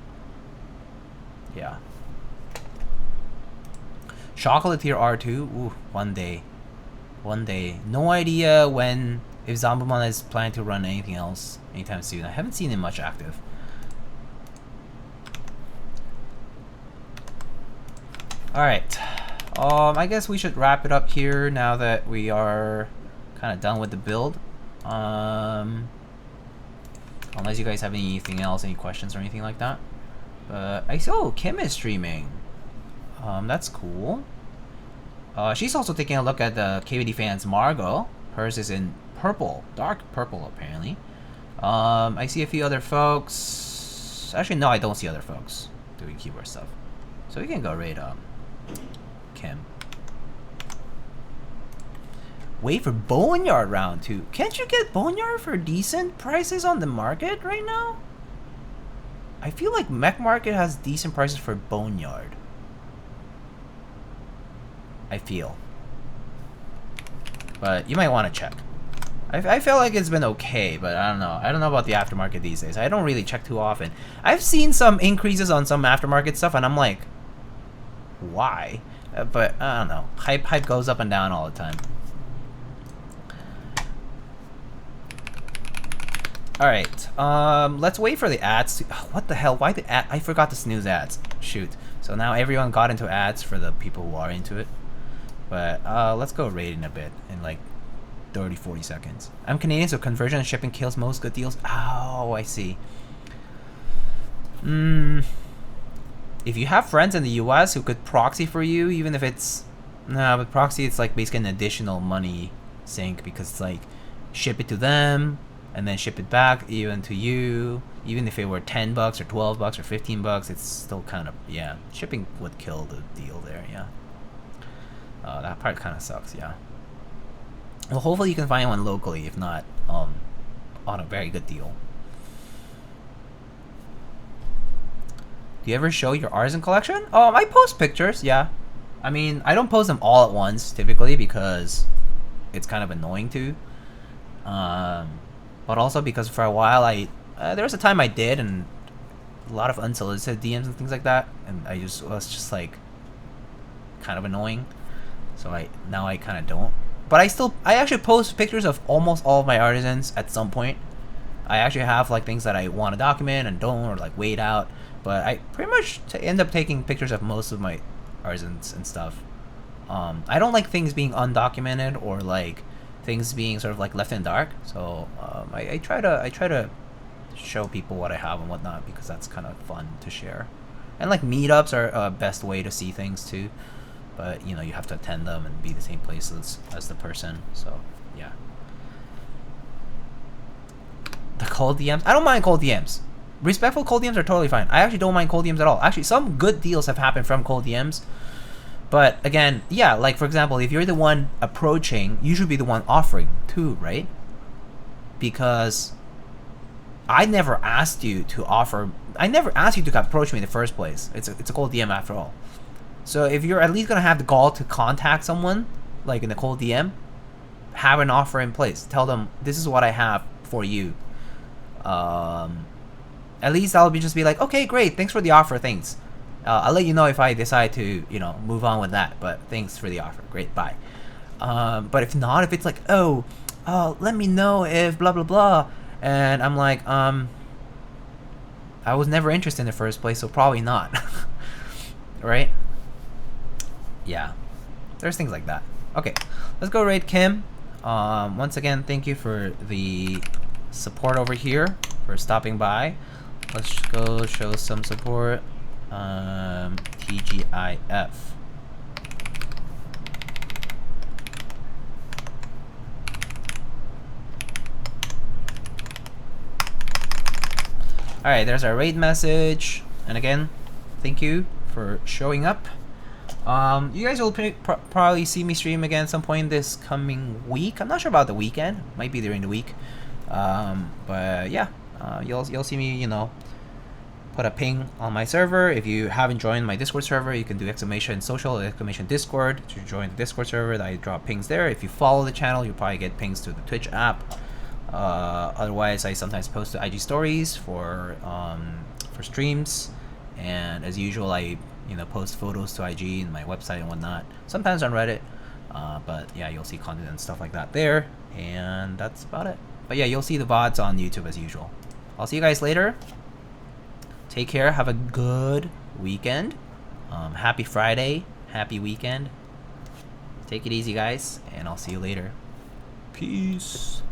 Yeah. Chocolatier R2, ooh, one day. No idea when, if Zombomon is planning to run anything else anytime soon. I haven't seen him much active. Alright. I guess we should wrap it up here now that we are kind of done with the build. Unless you guys have anything else, any questions or anything like that. I saw Kim is streaming. That's cool. She's also taking a look at the KVD fans Margot. Hers is in purple, dark purple apparently. I see a few other folks. Actually, no, I don't see other folks doing keyboard stuff. So we can go raid Kim. Wait for Boneyard round 2. Can't you get Boneyard for decent prices on the market right now? I feel like Mech Market has decent prices for Boneyard. I feel. But you might want to check. I feel like it's been okay, but I don't know. I don't know about the aftermarket these days. I don't really check too often. I've seen some increases on some aftermarket stuff, and I'm like, why? But I don't know. Hype goes up and down all the time. Alright, let's wait for the ads to, what the hell, why the ad, I forgot to snooze ads, shoot. So now everyone got into ads for the people who are into it. But, let's go raid in a bit, in like 30-40 seconds. I'm Canadian, so conversion and shipping kills most good deals. Oh, I see. If you have friends in the US who could proxy for you, even if it's, nah, but proxy, it's like basically an additional money sink, because it's like, ship it to them, and then ship it back even to you. Even if it were $10 or $12 or $15, it's still kind of, yeah, shipping would kill the deal there, yeah. That part kind of sucks, yeah. Well, hopefully you can find one locally, if not on a very good deal. Do you ever show your artisan collection? I post pictures, yeah. I mean, I don't post them all at once typically because it's kind of annoying to. But also because for a while there was a time I did, and a lot of unsolicited DMs and things like that, and I was just like kind of annoying. So now I kind of don't. But I actually post pictures of almost all of my artisans at some point. I actually have like things that I want to document and don't, or like wait out. But I pretty much end up taking pictures of most of my artisans and stuff. I don't like things being undocumented or like things being sort of like left in dark. So I try to show people what I have and whatnot, because that's kind of fun to share. And like meetups are a best way to see things too. But you know, you have to attend them and be the same places as the person. So yeah. The cold DMs, I don't mind cold DMs. Respectful cold DMs are totally fine. I actually don't mind cold DMs at all. Actually, some good deals have happened from cold DMs. But again, yeah, like for example, if you're the one approaching, you should be the one offering too, right? Because I never asked you to offer. I never asked you to approach me in the first place. It's a cold DM after all. So if you're at least gonna have the gall to contact someone, like in a cold DM, have an offer in place. Tell them, this is what I have for you. At least I'll just be like, okay, great, thanks for the offer, thanks. I'll let you know if I decide to, you know, move on with that. But thanks for the offer, great, bye. But if not, if it's like, oh, let me know if blah blah blah, and I'm like, I was never interested in the first place, so probably not. Right? Yeah, there's things like that. Okay, let's go raid Kim. Once again, thank you for the support over here, for stopping by. Let's go show some support. TGIF. Alright, there's our raid message. And again, thank you for showing up. You guys will probably see me stream again at some point this coming week. I'm not sure about the weekend. Might be during the week. But yeah, you'll see me, you know, put a ping on my server. If you haven't joined my Discord server, you can do !social, !Discord to join the Discord server. I drop pings there. If you follow the channel, you'll probably get pings to the Twitch app. Otherwise, I sometimes post to IG stories for streams, and as usual, I post photos to IG and my website and whatnot. Sometimes on Reddit, but yeah, you'll see content and stuff like that there, and that's about it. But yeah, you'll see the VODs on YouTube as usual. I'll see you guys later. Take care. Have a good weekend. Happy Friday. Happy weekend. Take it easy, guys, and I'll see you later. Peace.